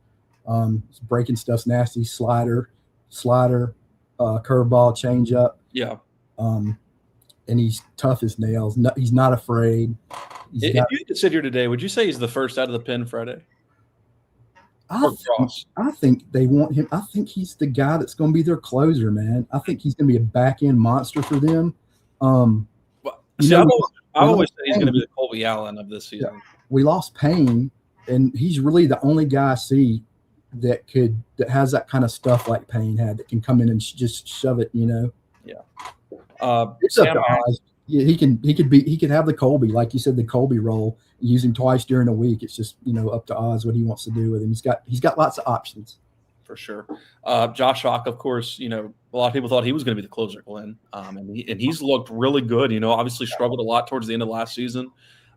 S2: His breaking stuff's nasty. Slider, curveball, changeup.
S1: Yeah.
S2: And he's tough as nails. No, he's not afraid.
S1: If you had to sit here today, would you say he's the first out of the pen Friday?
S2: I think they want him. I think he's the guy that's going to be their closer, man. I think he's going to be a back-end monster for them.
S1: I always say he's going to be the Colby Allen of this season.
S2: we lost Payne, and he's really the only guy I see that has that kind of stuff like Payne had, that can come in and just shove it.
S1: Yeah.
S2: It's up to Oz. Yeah, he could have the Colby, like you said, the Colby role. Use him twice during a week. It's just up to Oz what he wants to do with him. He's got lots of options.
S1: For sure. Josh Hawk, of course, a lot of people thought he was going to be the closer, Glyn. And he's looked really good. Obviously struggled a lot towards the end of last season,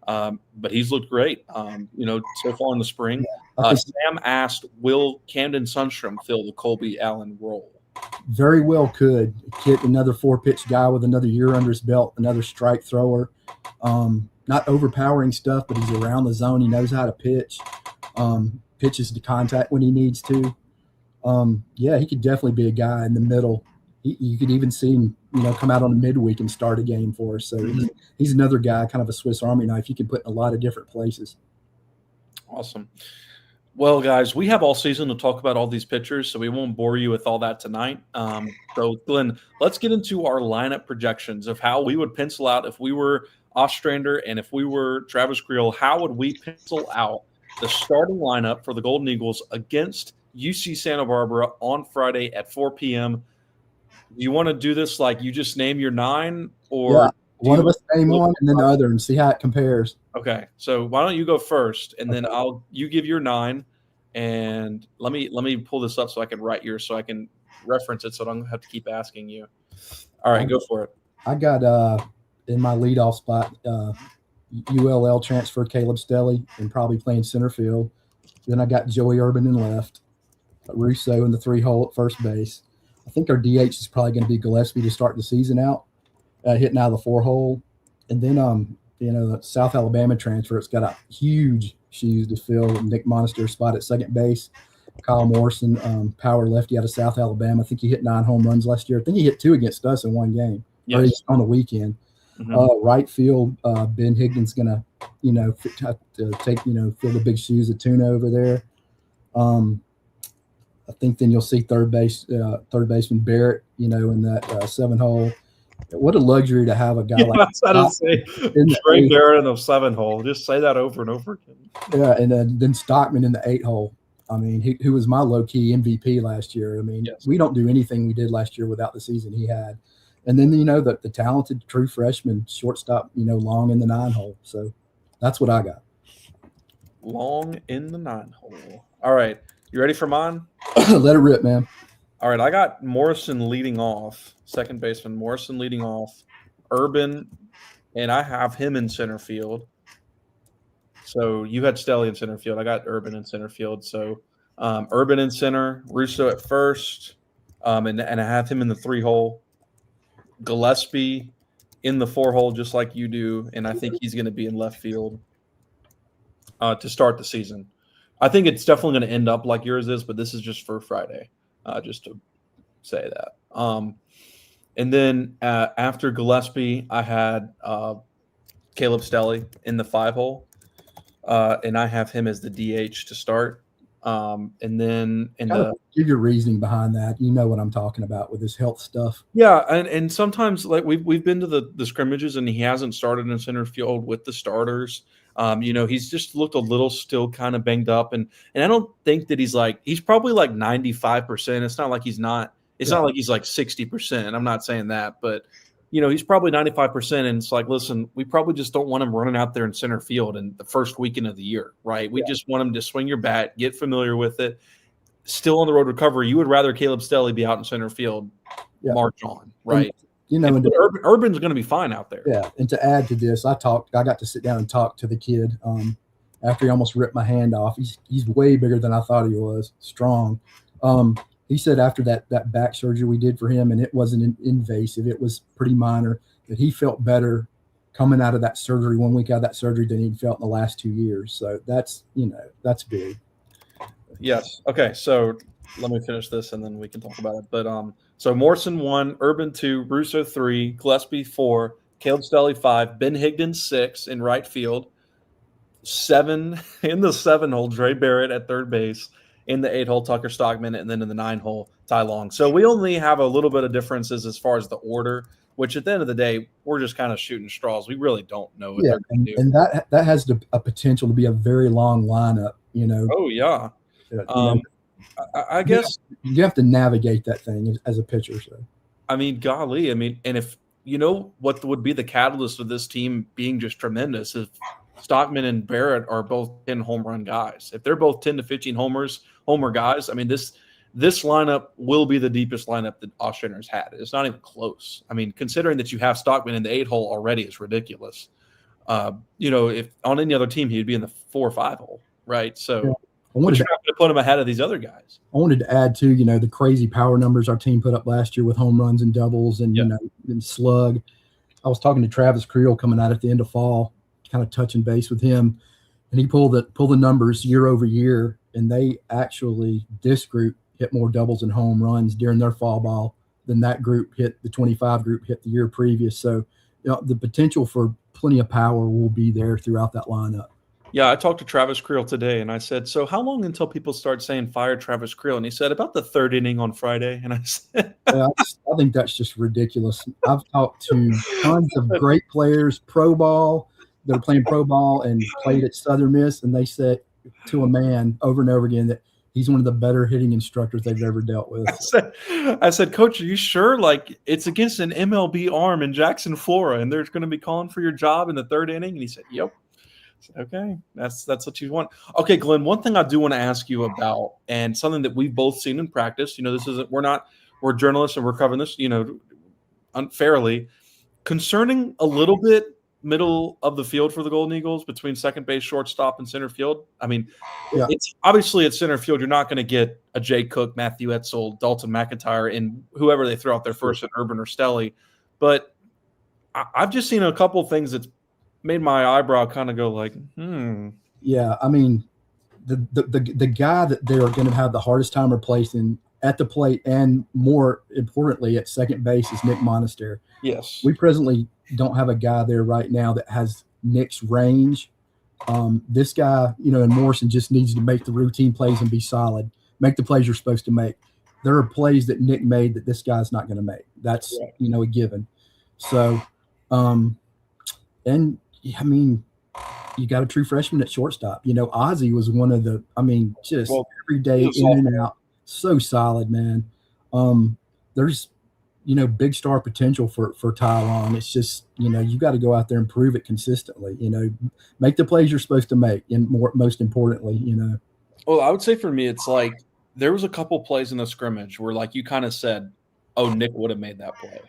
S1: but he's looked great, so far in the spring. Sam asked, will Camden Sundstrom fill the Colby Allen role?
S2: Very well could. Another 4-pitch guy with another year under his belt, another strike thrower. Not overpowering stuff, but he's around the zone. He knows how to pitch. Pitches to contact when he needs to. He could definitely be a guy in the middle. You could even see him, come out on a midweek and start a game for us. So he's another guy, kind of a Swiss Army knife. You can put in a lot of different places.
S1: Awesome. Well, guys, we have all season to talk about all these pitchers, so we won't bore you with all that tonight. So, Glyn, let's get into our lineup projections of how we would pencil out if we were Ostrander and if we were Travis Creel. How would we pencil out the starting lineup for the Golden Eagles against UC Santa Barbara on Friday at 4 p.m.? Do you want to do this like you just name your 9, or
S2: one of us name one and then the other and see how it compares?
S1: Okay, so why don't you go first, and then you give your 9, and let me pull this up so I can write yours so I can reference it so I don't have to keep asking you. All right, go for it.
S2: I got in my leadoff spot ULL transfer Caleb Stelly and probably playing center field. Then I got Joey Urban in left, Russo in the 3-hole at first base. I think our DH is probably going to be Gillespie to start the season out, hitting out of the 4-hole. And then, the South Alabama transfer, it's got a huge shoes to fill. Nick Monster spot at second base. Kyle Morrison, power lefty out of South Alabama. I think he hit 9 home runs last year. I think he hit 2 against us in one game. Yes. Or he's on the weekend. Right field, Ben Higdon's going to, take, fill the big shoes of Tuna over there. I think then you'll see third baseman Barrett, in that 7-hole. What a luxury to have a guy like
S1: that. Trey Barrett in the 7-hole. Just say that over and over again.
S2: Yeah, and then Stockman in the 8-hole. I mean, who was my low-key MVP last year. I mean, We don't do anything we did last year without the season he had. And then, the talented true freshman shortstop, Long in the 9-hole. So that's what I got.
S1: Long in the 9-hole. All right. You ready for mine?
S2: Let it rip, man.
S1: All right. I got Morrison leading off, second baseman. Morrison leading off, Urban, and I have him in center field. So you had Stelly in center field. I got Urban in center field. So Urban in center, Russo at first, and I have him in the 3-hole. Gillespie in the 4-hole, just like you do, and I think he's going to be in left field to start the season. I think it's definitely going to end up like yours is, but this is just for Friday, just to say that. And then after Gillespie, I had Caleb Stelly in the 5-hole, and I have him as the DH to start. And then
S2: give your reasoning behind that. You know what I'm talking about with this health stuff.
S1: Yeah, and sometimes like we've been to the scrimmages and he hasn't started in center field with the starters. He's just looked a little still kind of banged up, and I don't think that he's probably like 95%. It's not like he's not. It's not like he's like 60%. I'm not saying that, but he's probably 95%. And it's like, listen, we probably just don't want him running out there in center field in the first weekend of the year, right? We just want him to swing your bat, get familiar with it. Still on the road recovery. You would rather Caleb Stelly be out in center field, march on, right?
S2: And
S1: Urban's going to be fine out there.
S2: Yeah, and to add to this, I got to sit down and talk to the kid after he almost ripped my hand off. He's way bigger than I thought he was, strong. He said after that back surgery we did for him, and it wasn't invasive, it was pretty minor, that he felt better coming out of that surgery, 1 week out of that surgery, than he'd felt in the last 2 years. So that's big.
S1: Yes. Okay. So let me finish this and then we can talk about it. But so Morrison 1, Urban 2, Russo 3, Gillespie 4, Caleb Stelly 5, Ben Higdon 6 in right field, 7 in the 7-hole, Dre Barrett at third base, in the 8-hole, Tucker Stockman, and then in the 9-hole, Ty Long. So we only have a little bit of differences as far as the order. which at the end of the day, we're just kind of shooting straws. We really don't know what
S2: Yeah,
S1: they're going to do.
S2: and that has a potential to be a very long lineup.
S1: Oh, yeah.
S2: You know,
S1: I guess,
S2: you have to navigate that thing as a pitcher. So
S1: I mean, golly, I mean, and if you know what would be the catalyst of this team being just tremendous, if Stockman and Barrett are both 10 home run guys, if they're both 10 to 15 homer guys, I mean, this lineup will be the deepest lineup that Oshringer's had. It's not even close. I mean, considering that you have Stockman in the 8-hole already is ridiculous. If on any other team, he'd be in the 4 or 5-hole, right? So,
S2: yeah.
S1: but you're not going to put him ahead of these other guys.
S2: I wanted to add too, the crazy power numbers our team put up last year with home runs and doubles and and slug. I was talking to Travis Creel coming out at the end of fall, kind of touching base with him, and he pulled the numbers year over year, and they actually, this group hit more doubles and home runs during their fall ball than that group hit, the 25 group hit the year previous. So the potential for plenty of power will be there throughout that lineup.
S1: Yeah, I talked to Travis Creel today, and I said, so how long until people start saying fire Travis Creel? And he said, about the 3rd inning on Friday. And I said,
S2: I think that's just ridiculous. I've talked to tons of great players, pro ball, that are playing pro ball and played at Southern Miss, and they said to a man over and over again that he's one of the better hitting instructors they've ever dealt with.
S1: I said, Coach, are you sure? Like, it's against an MLB arm in Jackson, Florida, and they're going to be calling for your job in the 3rd inning? And he said, yep. Okay, that's what you want. Okay, Glyn, one thing I do want to ask you about, and something that we've both seen in practice, this isn't, we're journalists and we're covering this, unfairly, concerning a little bit middle of the field for the Golden Eagles between second base, shortstop, and center field. I mean, It's obviously at center field, you're not going to get a Jay Cook, Matthew Etzel, Dalton McIntyre, and whoever they throw out there first at Urban or Stelly. But I've just seen a couple of things that's made my eyebrow kind of go like,
S2: Yeah, I mean, the guy that they're going to have the hardest time replacing at the plate and more importantly at second base is Nick Monastery.
S1: Yes.
S2: We presently don't have a guy there right now that has Nick's range. This guy, and Morrison just needs to make the routine plays and be solid, make the plays you're supposed to make. There are plays that Nick made that this guy's not going to make. That's, a given. So, and I mean, you got a true freshman at shortstop. Ozzie was one of the, just every day in and out, so solid, man. There's, big star potential for Tylon. It's just, you got to go out there and prove it consistently, make the plays you're supposed to make. And most importantly,
S1: Well, I would say for me, it's like there was a couple plays in the scrimmage where like you kind of said, oh, Nick would have made that play.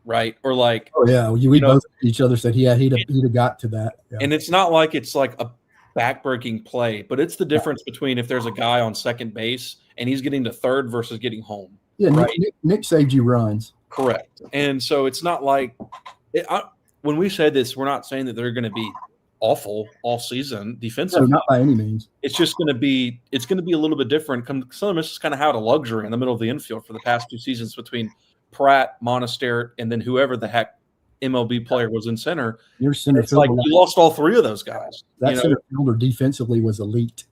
S1: Right. Or like,
S2: oh yeah, we both each other said, yeah, he'd have got to that. Yeah.
S1: And it's not like it's like a backbreaking play, but it's the difference between if there's a guy on second base and he's getting to third versus getting home.
S2: Yeah.
S1: Right?
S2: Nick saved you runs.
S1: Correct. And so it's not like when we say this, we're not saying that they're going to be awful all season defensively.
S2: No, not by any means.
S1: It's just going to be a little bit different. Southern Miss has kind of had a luxury in the middle of the infield for the past 2 seasons between Pratt, Monastery, and then whoever the heck MLB player was in center.
S2: Your center
S1: fielder, like you lost all 3 of those guys.
S2: That center fielder defensively was elite.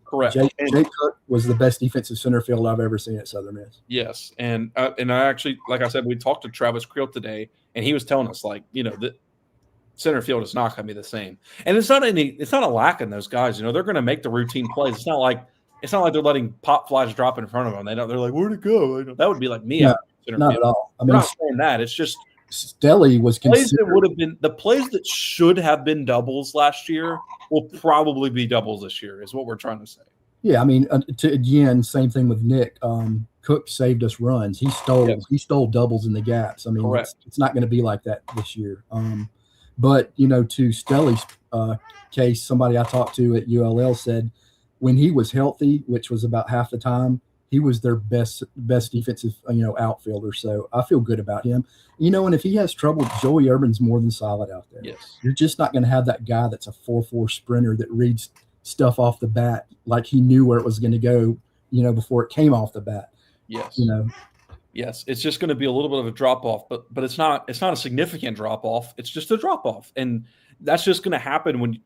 S1: Correct.
S2: Jay Cook was the best defensive center fielder I've ever seen at Southern Miss.
S1: Yes, and I actually, like I said, we talked to Travis Creel today, and he was telling us like, the center field is not going to be the same. And it's not a lack in those guys. They're going to make the routine plays. It's not like they're letting pop flies drop in front of them. They're like, where'd it go? That would be like me.
S2: No, not at all.
S1: I mean, I'm not saying that. It's just
S2: Stelly was
S1: plays that would have been the plays that should have been doubles last year will probably be doubles this year. Is what we're trying to say.
S2: Yeah, I mean, again, same thing with Nick. Cook saved us runs. He stole doubles in the gaps. I mean, it's not going to be like that this year. But to Stelly's case, somebody I talked to at ULL said when he was healthy, which was about half the time, he was their best defensive outfielder. So I feel good about him. And if he has trouble, Joey Urban's more than solid out there.
S1: Yes,
S2: you're just not going to have that guy that's a 4.4 sprinter that reads stuff off the bat like he knew where it was going to go, before it came off the bat.
S1: Yes, yes, it's just going to be a little bit of a drop off, but it's not a significant drop off. It's just a drop off, and that's just going to happen when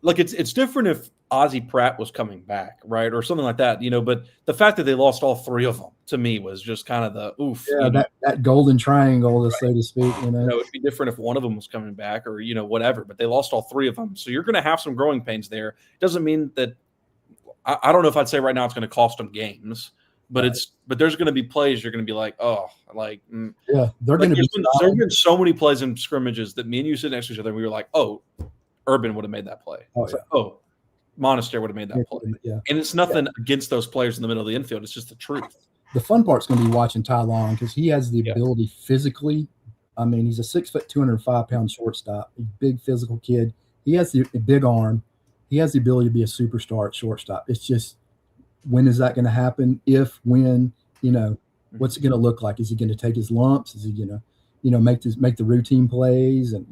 S1: like it's different if Ozzie Pratt was coming back, right, or something like that, But the fact that they lost all three of them to me was just kind of the oof.
S2: Yeah, that golden triangle, so to speak.
S1: It'd be different if one of them was coming back or whatever, but they lost all three of them, so you're going to have some growing pains there. Doesn't mean that I don't know if I'd say right now it's going to cost them games, but
S2: Right.
S1: but there's going to be plays you're going to be like, oh, like
S2: Yeah, they're going to be.
S1: There's been so many plays in scrimmages that me and you sit next to each other and we were like, oh, Urban would have made that play.
S2: Oh,
S1: It's like, oh, Monastery would have made that play.
S2: Yeah.
S1: And it's nothing against those players in the middle of the infield. It's just the truth.
S2: The fun part's going to be watching Ty Long because he has the
S1: Yeah.
S2: ability physically. I mean, he's a 6 foot, 205-pound shortstop, a big physical kid. He has a big arm. He has the ability to be a superstar at shortstop. It's just, when is that going to happen? If, when, what's it going to look like? Is he going to take his lumps? Is he going to, make the routine plays? And,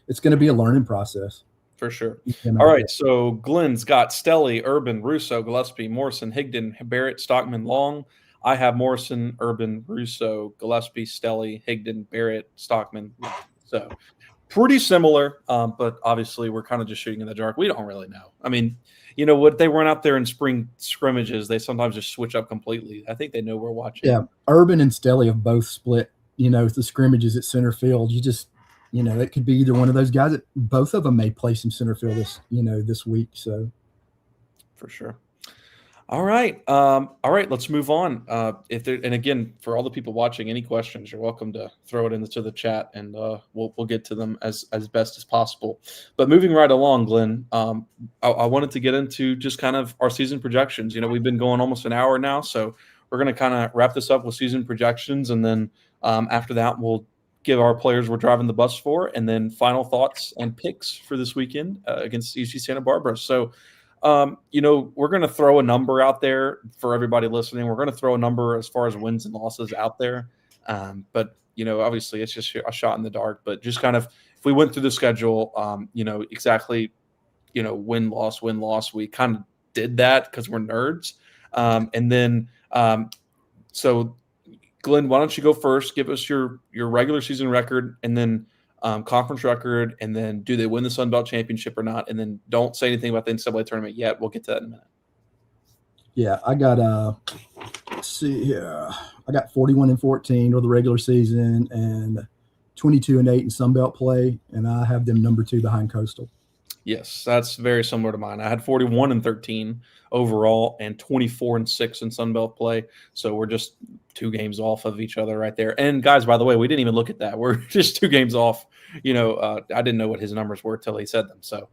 S2: it's going to be a learning process.
S1: For sure. All right, so Glyn's got Stelly, Urban, Russo, Gillespie, Morrison, Higdon, Barrett, Stockman, Long. I have Morrison, Urban, Russo, Gillespie, Stelly, Higdon, Barrett, Stockman. So pretty similar, but obviously we're kind of just shooting in the dark. We don't really know. I mean, what they run out there in spring scrimmages, they sometimes just switch up completely. I think they know we're watching.
S2: Yeah, Urban and Stelly have both split, the scrimmages at center field. You just – it could be either one of those guys. Both of them may play some center field this week. So,
S1: for sure. All right, let's move on. And again, for all the people watching, any questions, you're welcome to throw it into the chat, and we'll get to them as best as possible. But moving right along, Glyn, I wanted to get into just kind of our season projections. We've been going almost an hour now, so we're going to kind of wrap this up with season projections, and then after that, we'll give our players we're driving the bus for, and then final thoughts and picks for this weekend against UC Santa Barbara. So, we're going to throw a number out there for everybody listening. We're going to throw a number as far as wins and losses out there. But, obviously it's just a shot in the dark, but just kind of, if we went through the schedule, exactly, win, loss, we kind of did that because we're nerds. And then, so Glyn, why don't you go first? Give us your regular season record, and then conference record, and then do they win the Sun Belt Championship or not? And then don't say anything about the NCAA tournament yet. We'll get to that in a minute.
S2: Yeah, I got let's see here. I got 41-14 over the regular season and 22-8 in Sun Belt play, and I have them number 2 behind Coastal.
S1: Yes, that's very similar to mine. I had 41-13 overall and 24-6 in Sun Belt play. So we're just 2 games off of each other right there. And guys, by the way, we didn't even look at that. We're just 2 games off. I didn't know what his numbers were till he said them. So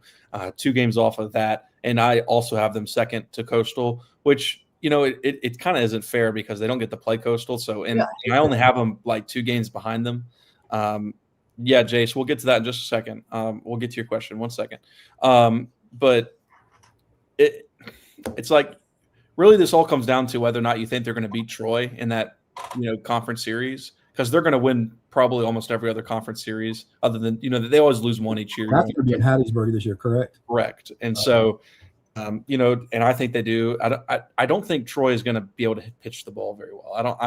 S1: 2 games off of that. And I also have them second to Coastal, which, it kind of isn't fair because they don't get to play Coastal. So, and I only have them like 2 games behind them. Yeah, Jace, we'll get to that in just a second. We'll get to your question. 1 second. But it's like, really, this all comes down to whether or not you think they're going to beat Troy in that, conference series, because they're going to win probably almost every other conference series other than, they always lose one each year.
S2: That's going to be in Hattiesburg this year, correct?
S1: Correct. And so, and I think they do. I don't think Troy is going to be able to pitch the ball very well.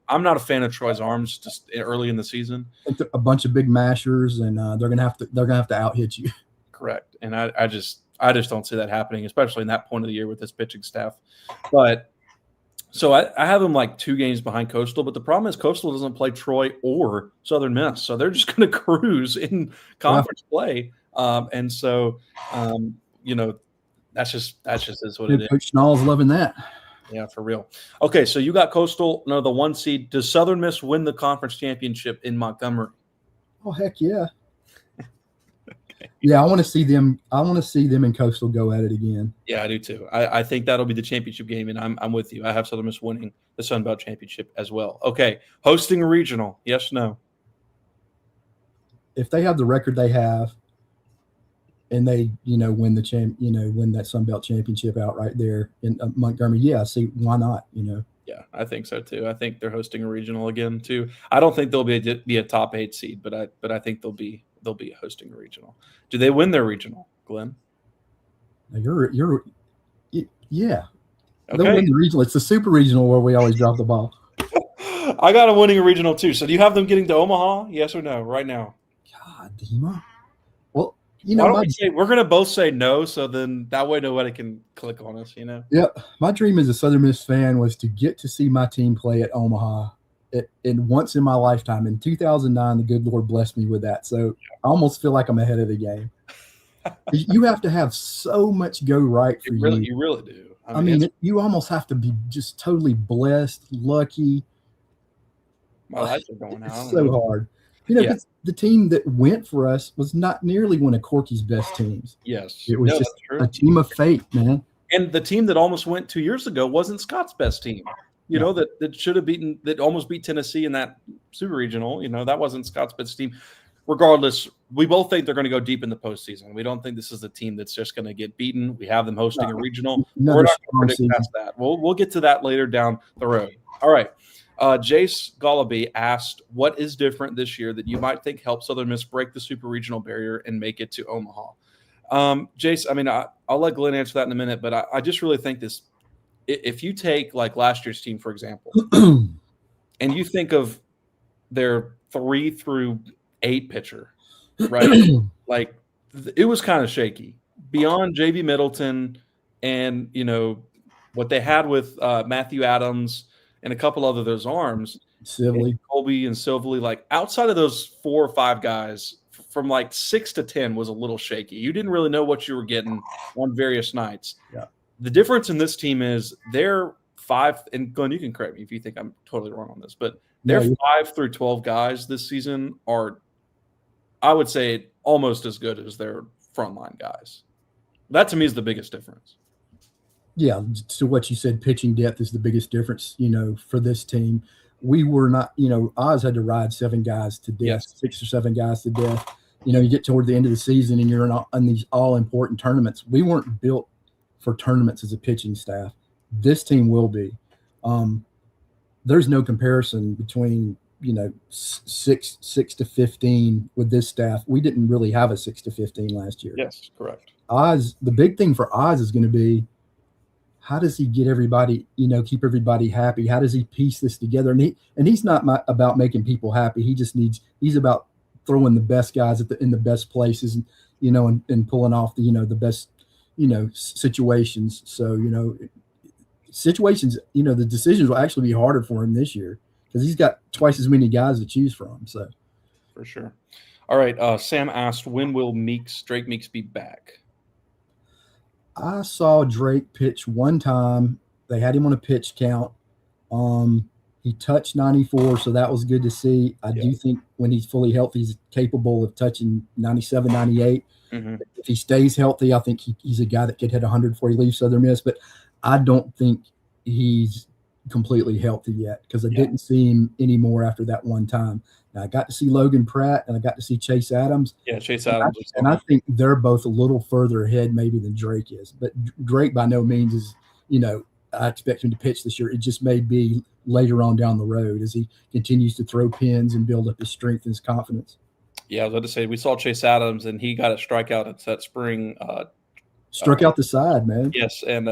S1: I'm not a fan of Troy's arms just early in the season.
S2: A bunch of big mashers, and they're going to have to out hit you.
S1: Correct. And I just don't see that happening, especially in that point of the year with this pitching staff. But so I have them like 2 games behind Coastal, but the problem is Coastal doesn't play Troy or Southern Miss, so they're just going to cruise in conference play. And so, that's just is what it is.
S2: Coach Schnall's loving that.
S1: Yeah, for real. Okay, so you got Coastal, the 1 seed. Does Southern Miss win the conference championship in Montgomery?
S2: Oh, heck yeah. Okay. Yeah, I want to see them. I want to see them and Coastal go at it again.
S1: Yeah, I do too. I think that'll be the championship game, and I'm with you. I have Southern Miss winning the Sun Belt Championship as well. Okay, hosting a regional, yes, no?
S2: If they have the record they have, and they, win win that Sun Belt Championship out right there in Montgomery, yeah, see, why not,
S1: Yeah, I think so too. I think they're hosting a regional again too. I don't think they'll be a top 8 seed, but I think they'll be hosting a regional. Do they win their regional, Glyn?
S2: Yeah.
S1: Okay.
S2: They'll win the regional. It's the super regional where we always drop the ball.
S1: I got them winning a regional too. So do you have them getting to Omaha? Yes or no? Right now?
S2: God, Dima. Well,
S1: Why don't we say we're going to both say no, so then that way nobody can click on us, you know?
S2: Yeah, my dream as a Southern Miss fan was to get to see my team play at Omaha and once in my lifetime. In 2009, the good Lord blessed me with that. So I almost feel like I'm ahead of the game. You have to have so much go right for you.
S1: You really do.
S2: I mean, you almost have to be just totally blessed, lucky.
S1: My lights are going out.
S2: It's so hard. You know, because the team that went for us was not nearly one of Corky's best teams.
S1: Yes.
S2: It was just a team of fate, man.
S1: And the team that almost went 2 years ago wasn't Scott's best team. You know, that should have beaten, that almost beat Tennessee in that Super Regional. You know, that wasn't Scott's best team. Regardless, we both think they're going to go deep in the postseason. We don't think this is a team that's just going to get beaten. We have them hosting a regional. We're not going to predict past that. We'll get to that later down the road. All right. Jace Gollaby asked, what is different this year that you might think helps Southern Miss break the super regional barrier and make it to Omaha? Jace, I mean, I'll let Glyn answer that in a minute, but I just really think this, if you take like last year's team, for example, and you think of their 3 through 8 pitcher, right? Like it was kind of shaky beyond JB Middleton and, you know, what they had with Matthew Adams and a couple other those arms,
S2: Sibley,
S1: Colby and Silvely, like outside of those 4 or 5 guys from like 6 to 10 was a little shaky. You didn't really know what you were getting on various nights.
S2: Yeah.
S1: The difference in this team is they're 5, and Glenn, you can correct me if you think I'm totally wrong on this, but their 5 through 12 guys this season are, I would say, almost as good as their frontline guys. That to me is the biggest difference.
S2: Yeah, to what you said, pitching depth is the biggest difference, you know, for this team. We were not, you know, Oz had to ride 7 guys to death, 6 or 7 guys to death. You know, you get toward the end of the season and you're in these all-important tournaments. We weren't built for tournaments as a pitching staff. This team will be. There's no comparison between, you know, 6 to 15 with this staff. We didn't really have a 6 to 15 last year.
S1: Yes, correct.
S2: Oz, the big thing for Oz is going to be, how does he get everybody, you know, keep everybody happy? How does he piece this together? And he's not about making people happy. He just he's about throwing the best guys in the best places, and, you know, and pulling off the, you know, the best, you know, situations. So, you know, situations, you know, the decisions will actually be harder for him this year because he's got twice as many guys to choose from. So,
S1: for sure. All right. Sam asked, when will Drake Meeks be back?
S2: I saw Drake pitch one time. They had him on a pitch count. He touched 94, so that was good to see. I do think when he's fully healthy, he's capable of touching 97, 98. Mm-hmm. If he stays healthy, I think he's a guy that could hit 100 before he leaves Southern Miss. But I don't think he's completely healthy yet because I didn't see him anymore after that one time. Now, I got to see Logan Pratt and I got to see Chase Adams.
S1: Yeah, Chase Adams.
S2: And I think they're both a little further ahead maybe than Drake is. But Drake by no means is, you know, I expect him to pitch this year. It just may be later on down the road as he continues to throw pins and build up his strength and his confidence.
S1: Yeah, I was about to say, we saw Chase Adams and he got a strikeout at that spring.
S2: Struck out the side, man.
S1: Yes, and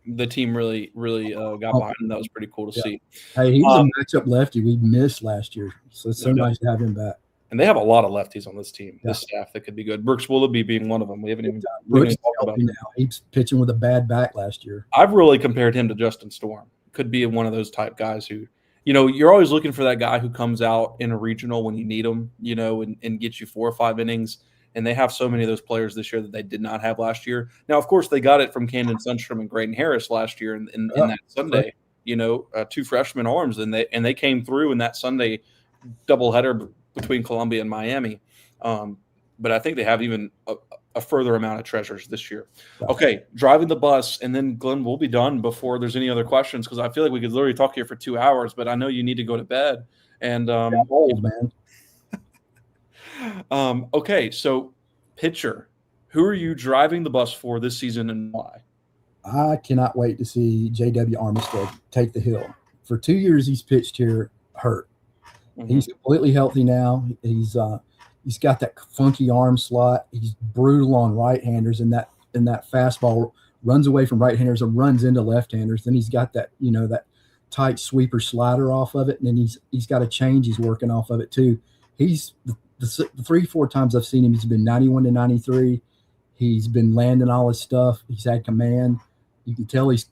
S1: the team really got behind him. That was pretty cool to see.
S2: Hey, he was a matchup lefty we missed last year, so it's so nice to have him back.
S1: And they have a lot of lefties on this team, this staff that could be good. Brooks Willoughby being one of them. We haven't even talked about him.
S2: He's pitching with a bad back last year.
S1: I've really compared him to Justin Storm. Could be one of those type guys who, you know, you're always looking for that guy who comes out in a regional when you need him, you know, and gets you 4 or 5 innings. And they have so many of those players this year that they did not have last year. Now, of course, they got it from Camden Sundstrom and Graydon Harris last year in that Sunday. You know, 2 freshman arms, and they came through in that Sunday doubleheader between Columbia and Miami. But I think they have even a further amount of treasures this year. Okay, driving the bus, and then Glenn, we'll be done before there's any other questions because I feel like we could literally talk here for 2 hours. But I know you need to go to bed. And
S2: old man.
S1: Okay, so pitcher, who are you driving the bus for this season and why?
S2: I cannot wait to see J.W. Armistead take the hill. For 2 years, he's pitched here hurt. Mm-hmm. He's completely healthy now. He's got that funky arm slot. He's brutal on right-handers, and that fastball runs away from right-handers and runs into left-handers. Then he's got that, you know, that tight sweeper slider off of it, and then he's got a change he's working off of it too. He's the 3-4 times I've seen him, he's been 91 to 93. He's been landing all his stuff. He's had command. You can tell he's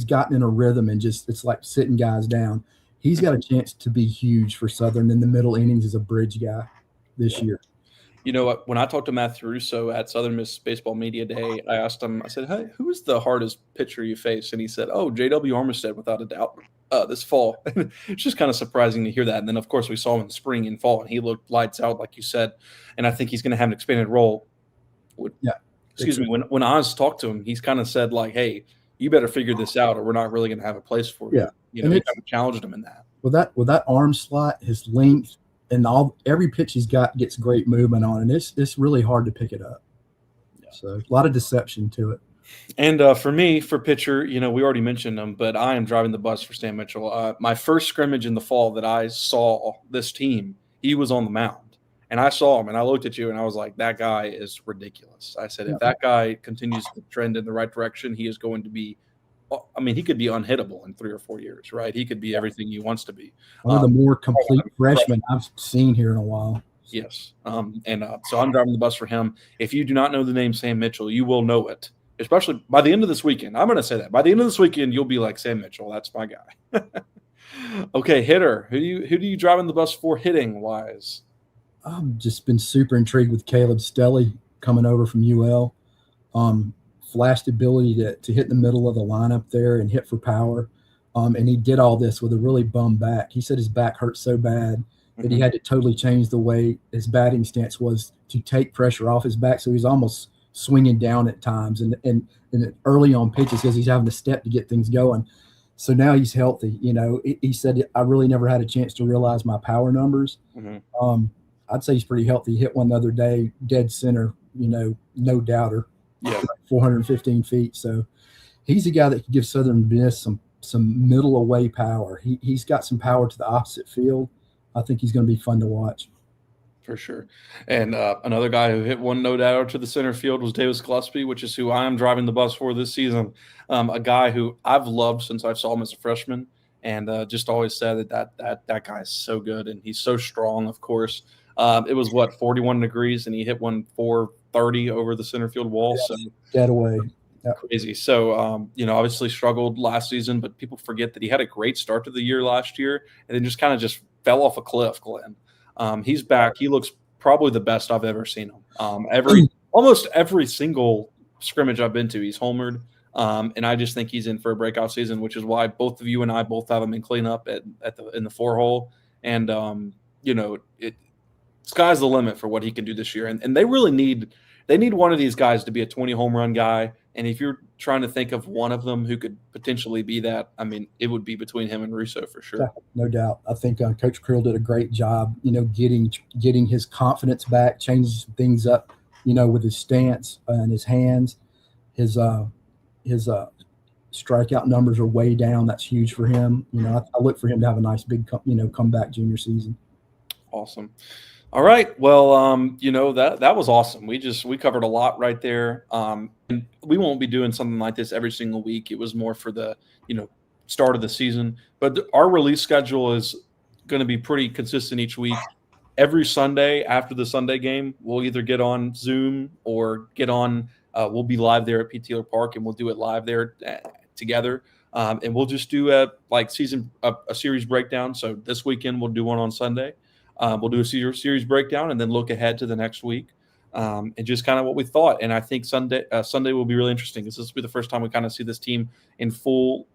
S2: gotten in a rhythm, and just it's like sitting guys down. He's got a chance to be huge for Southern in the middle innings as a bridge guy this year.
S1: You know what? When I talked to Matthew Russo at Southern Miss Baseball Media Day, I asked him, I said, hey, who is the hardest pitcher you face? And he said, oh, J.W. Armistead, without a doubt, this fall. It's just kind of surprising to hear that. And then, of course, we saw him in spring and fall, and he looked lights out, like you said. And I think he's going to have an expanded role. Excuse me. When Oz talked to him, he's kind of said, like, hey, you better figure this out, or we're not really going to have a place for you.
S2: Yeah.
S1: He kind of challenged him in that.
S2: With that arm slot, his length, and every pitch he's got gets great movement on, and it's really hard to pick it up. Yeah. So a lot of deception to it.
S1: And for me, for pitcher, we already mentioned him, but I am driving the bus for Sam Mitchell. My first scrimmage in the fall that I saw this team, he was on the mound, and I saw him, and I looked at you, and I was like, that guy is ridiculous. I said, if that guy continues to trend in the right direction, he is going to be. He could be unhittable in 3 or 4 years, right? He could be everything he wants to be.
S2: One of the more complete freshmen I've seen here in a while.
S1: Yes. So I'm driving the bus for him. If you do not know the name Sam Mitchell, you will know it, especially by the end of this weekend. I'm going to say that. By the end of this weekend, you'll be like, Sam Mitchell, that's my guy. Okay, hitter. Who do you driving the bus for hitting-wise?
S2: I've just been super intrigued with Caleb Stelly coming over from UL. Flashed ability to hit in the middle of the lineup there and hit for power. And he did all this with a really bum back. He said his back hurt so bad that he had to totally change the way his batting stance was to take pressure off his back. So he's almost swinging down at times and early on pitches because he's having to step to get things going. So now he's healthy. He said, I really never had a chance to realize my power numbers. I'd say he's pretty healthy. He hit one the other day, dead center, no doubter.
S1: Yeah,
S2: 415 feet. So he's a guy that can give Southern Miss some middle away power. He's got some power to the opposite field. I think he's going to be fun to watch.
S1: For sure. And another guy who hit one no-doubter to the center field was Davis Gillespie, which is who I'm driving the bus for this season. A guy who I've loved since I saw him as a freshman, and just always said that guy is so good, and he's so strong, of course. It was 41 degrees, and he hit one 430 over the center field wall.
S2: Yes,
S1: so
S2: dead away. Yep.
S1: Crazy. So, obviously struggled last season, but people forget that he had a great start to the year last year, and then just kind of fell off a cliff, Glyn. He's back. He looks probably the best I've ever seen him. Almost every single scrimmage I've been to, he's homered. And I just think he's in for a breakout season, which is why both of you and I both have him in cleanup in the 4-hole. And, sky's the limit for what he can do this year. And they really need one of these guys to be a 20 home run guy. And if you're trying to think of one of them who could potentially be that, it would be between him and Russo for sure.
S2: Yeah, no doubt. I think Coach Creel did a great job, getting his confidence back, changing some things up, with his stance and his hands. His strikeout numbers are way down. That's huge for him. I look for him to have a nice big, comeback junior season.
S1: Awesome. All right. Well, that was awesome. We covered a lot right there. And we won't be doing something like this every single week. It was more for the, start of the season. But our release schedule is going to be pretty consistent each week. Every Sunday after the Sunday game, we'll either get on Zoom or get on. We'll be live there at Pete Taylor Park, and we'll do it live there together. And we'll just do a series breakdown. So this weekend we'll do one on Sunday. We'll do a series breakdown and then look ahead to the next week, and just kind of what we thought. And I think Sunday will be really interesting because this will be the first time we kind of see this team in full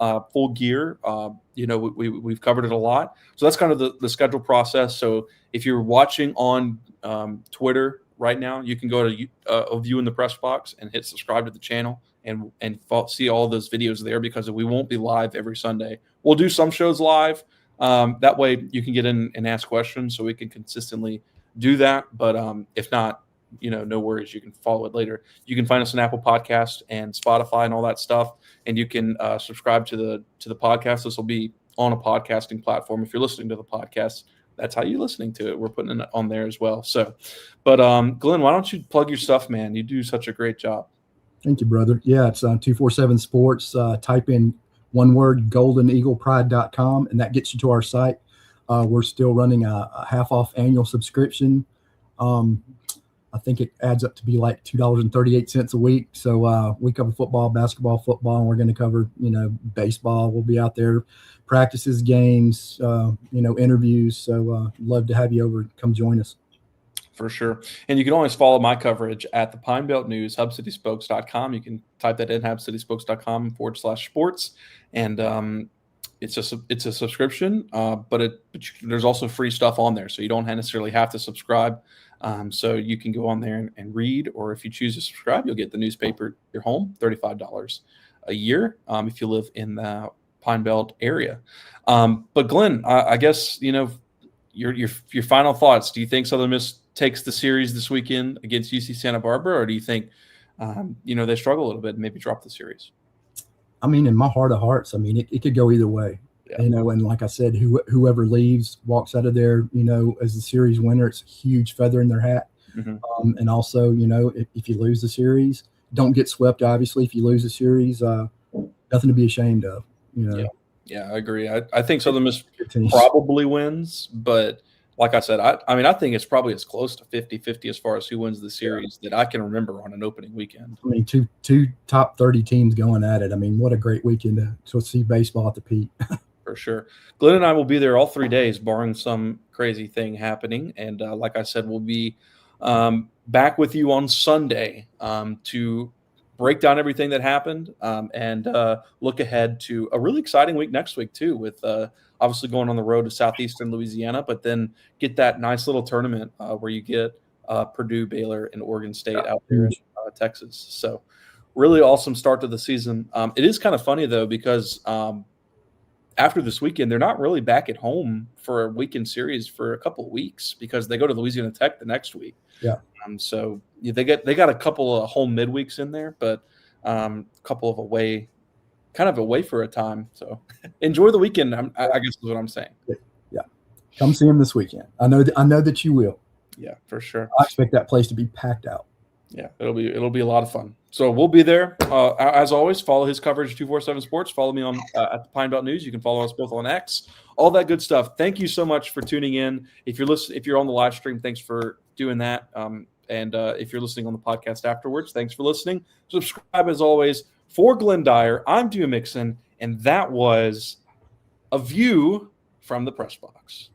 S1: gear. We've covered it a lot, so that's kind of the schedule process. So if you're watching on Twitter right now, you can go to a View in the Press Box and hit subscribe to the channel and see all those videos there, because we won't be live every Sunday. We'll do some shows live. That way you can get in and ask questions, so we can consistently do that. But if not, no worries. You can follow it later. You can find us on Apple Podcasts and Spotify and all that stuff, and you can subscribe to the podcast. This will be on a podcasting platform. If you're listening to the podcast, that's how you're listening to it. We're putting it on there as well. So, but Glyn, why don't you plug your stuff, man? You do such a great job.
S2: Thank you, brother. Yeah, it's 247 Sports. Type in one word, goldeneaglepride.com, and that gets you to our site. We're still running a half off annual subscription. I think it adds up to be like $2.38 a week. So we cover football, basketball, football, and we're going to cover, baseball. We'll be out there, practices, games, interviews. So love to have you over. Come join us.
S1: For sure. And you can always follow my coverage at the Pine Belt News, hubcityspokes.com. You can type that in, hubcityspokes.com/sports. And it's a subscription, but there's also free stuff on there. So you don't necessarily have to subscribe. So you can go on there and read, or if you choose to subscribe, you'll get the newspaper at your home, $35 a year if you live in the Pine Belt area. But Glyn, I guess, your final thoughts. Do you think Southern Miss takes the series this weekend against UC Santa Barbara, or do you think, they struggle a little bit and maybe drop the series?
S2: I mean, in my heart of hearts, I mean, it could go either way.
S1: Yeah.
S2: And like I said, whoever leaves, walks out of there, as the series winner, it's a huge feather in their hat.
S1: Mm-hmm.
S2: And also, if you lose the series, don't get swept. Obviously, if you lose the series, nothing to be ashamed of.
S1: Yeah, I agree. I think Southern Miss probably wins, but like I said, I think it's probably as close to 50-50 as far as who wins the series that I can remember on an opening weekend.
S2: I mean, two top 30 teams going at it. I mean, what a great weekend to see baseball at the peak.
S1: For sure. Glyn and I will be there all 3 days, barring some crazy thing happening. And like I said, we'll be back with you on Sunday to break down everything that happened and look ahead to a really exciting week next week, too, with obviously going on the road to southeastern Louisiana, but then get that nice little tournament where you get Purdue, Baylor, and Oregon State out there in Texas. So really awesome start to the season. It is kind of funny, though, because after this weekend, they're not really back at home for a weekend series for a couple of weeks because they go to Louisiana Tech the next week.
S2: Yeah.
S1: So they got a couple of home midweeks in there, but a couple of away for a time. So enjoy the weekend. I guess is what I'm saying.
S2: Yeah. Come see them this weekend. I know that you will.
S1: Yeah, for sure.
S2: I expect that place to be packed out.
S1: Yeah, it'll be a lot of fun. So we'll be there. As always, follow his coverage 247 Sports. Follow me on at the Pine Belt News. You can follow us both on X. All that good stuff. Thank you so much for tuning in. If you're on the live stream, thanks for doing that. And if you're listening on the podcast afterwards, thanks for listening. Subscribe as always. For Glyn Dyar, I'm Dima Mixon, and that was A View from the Press Box.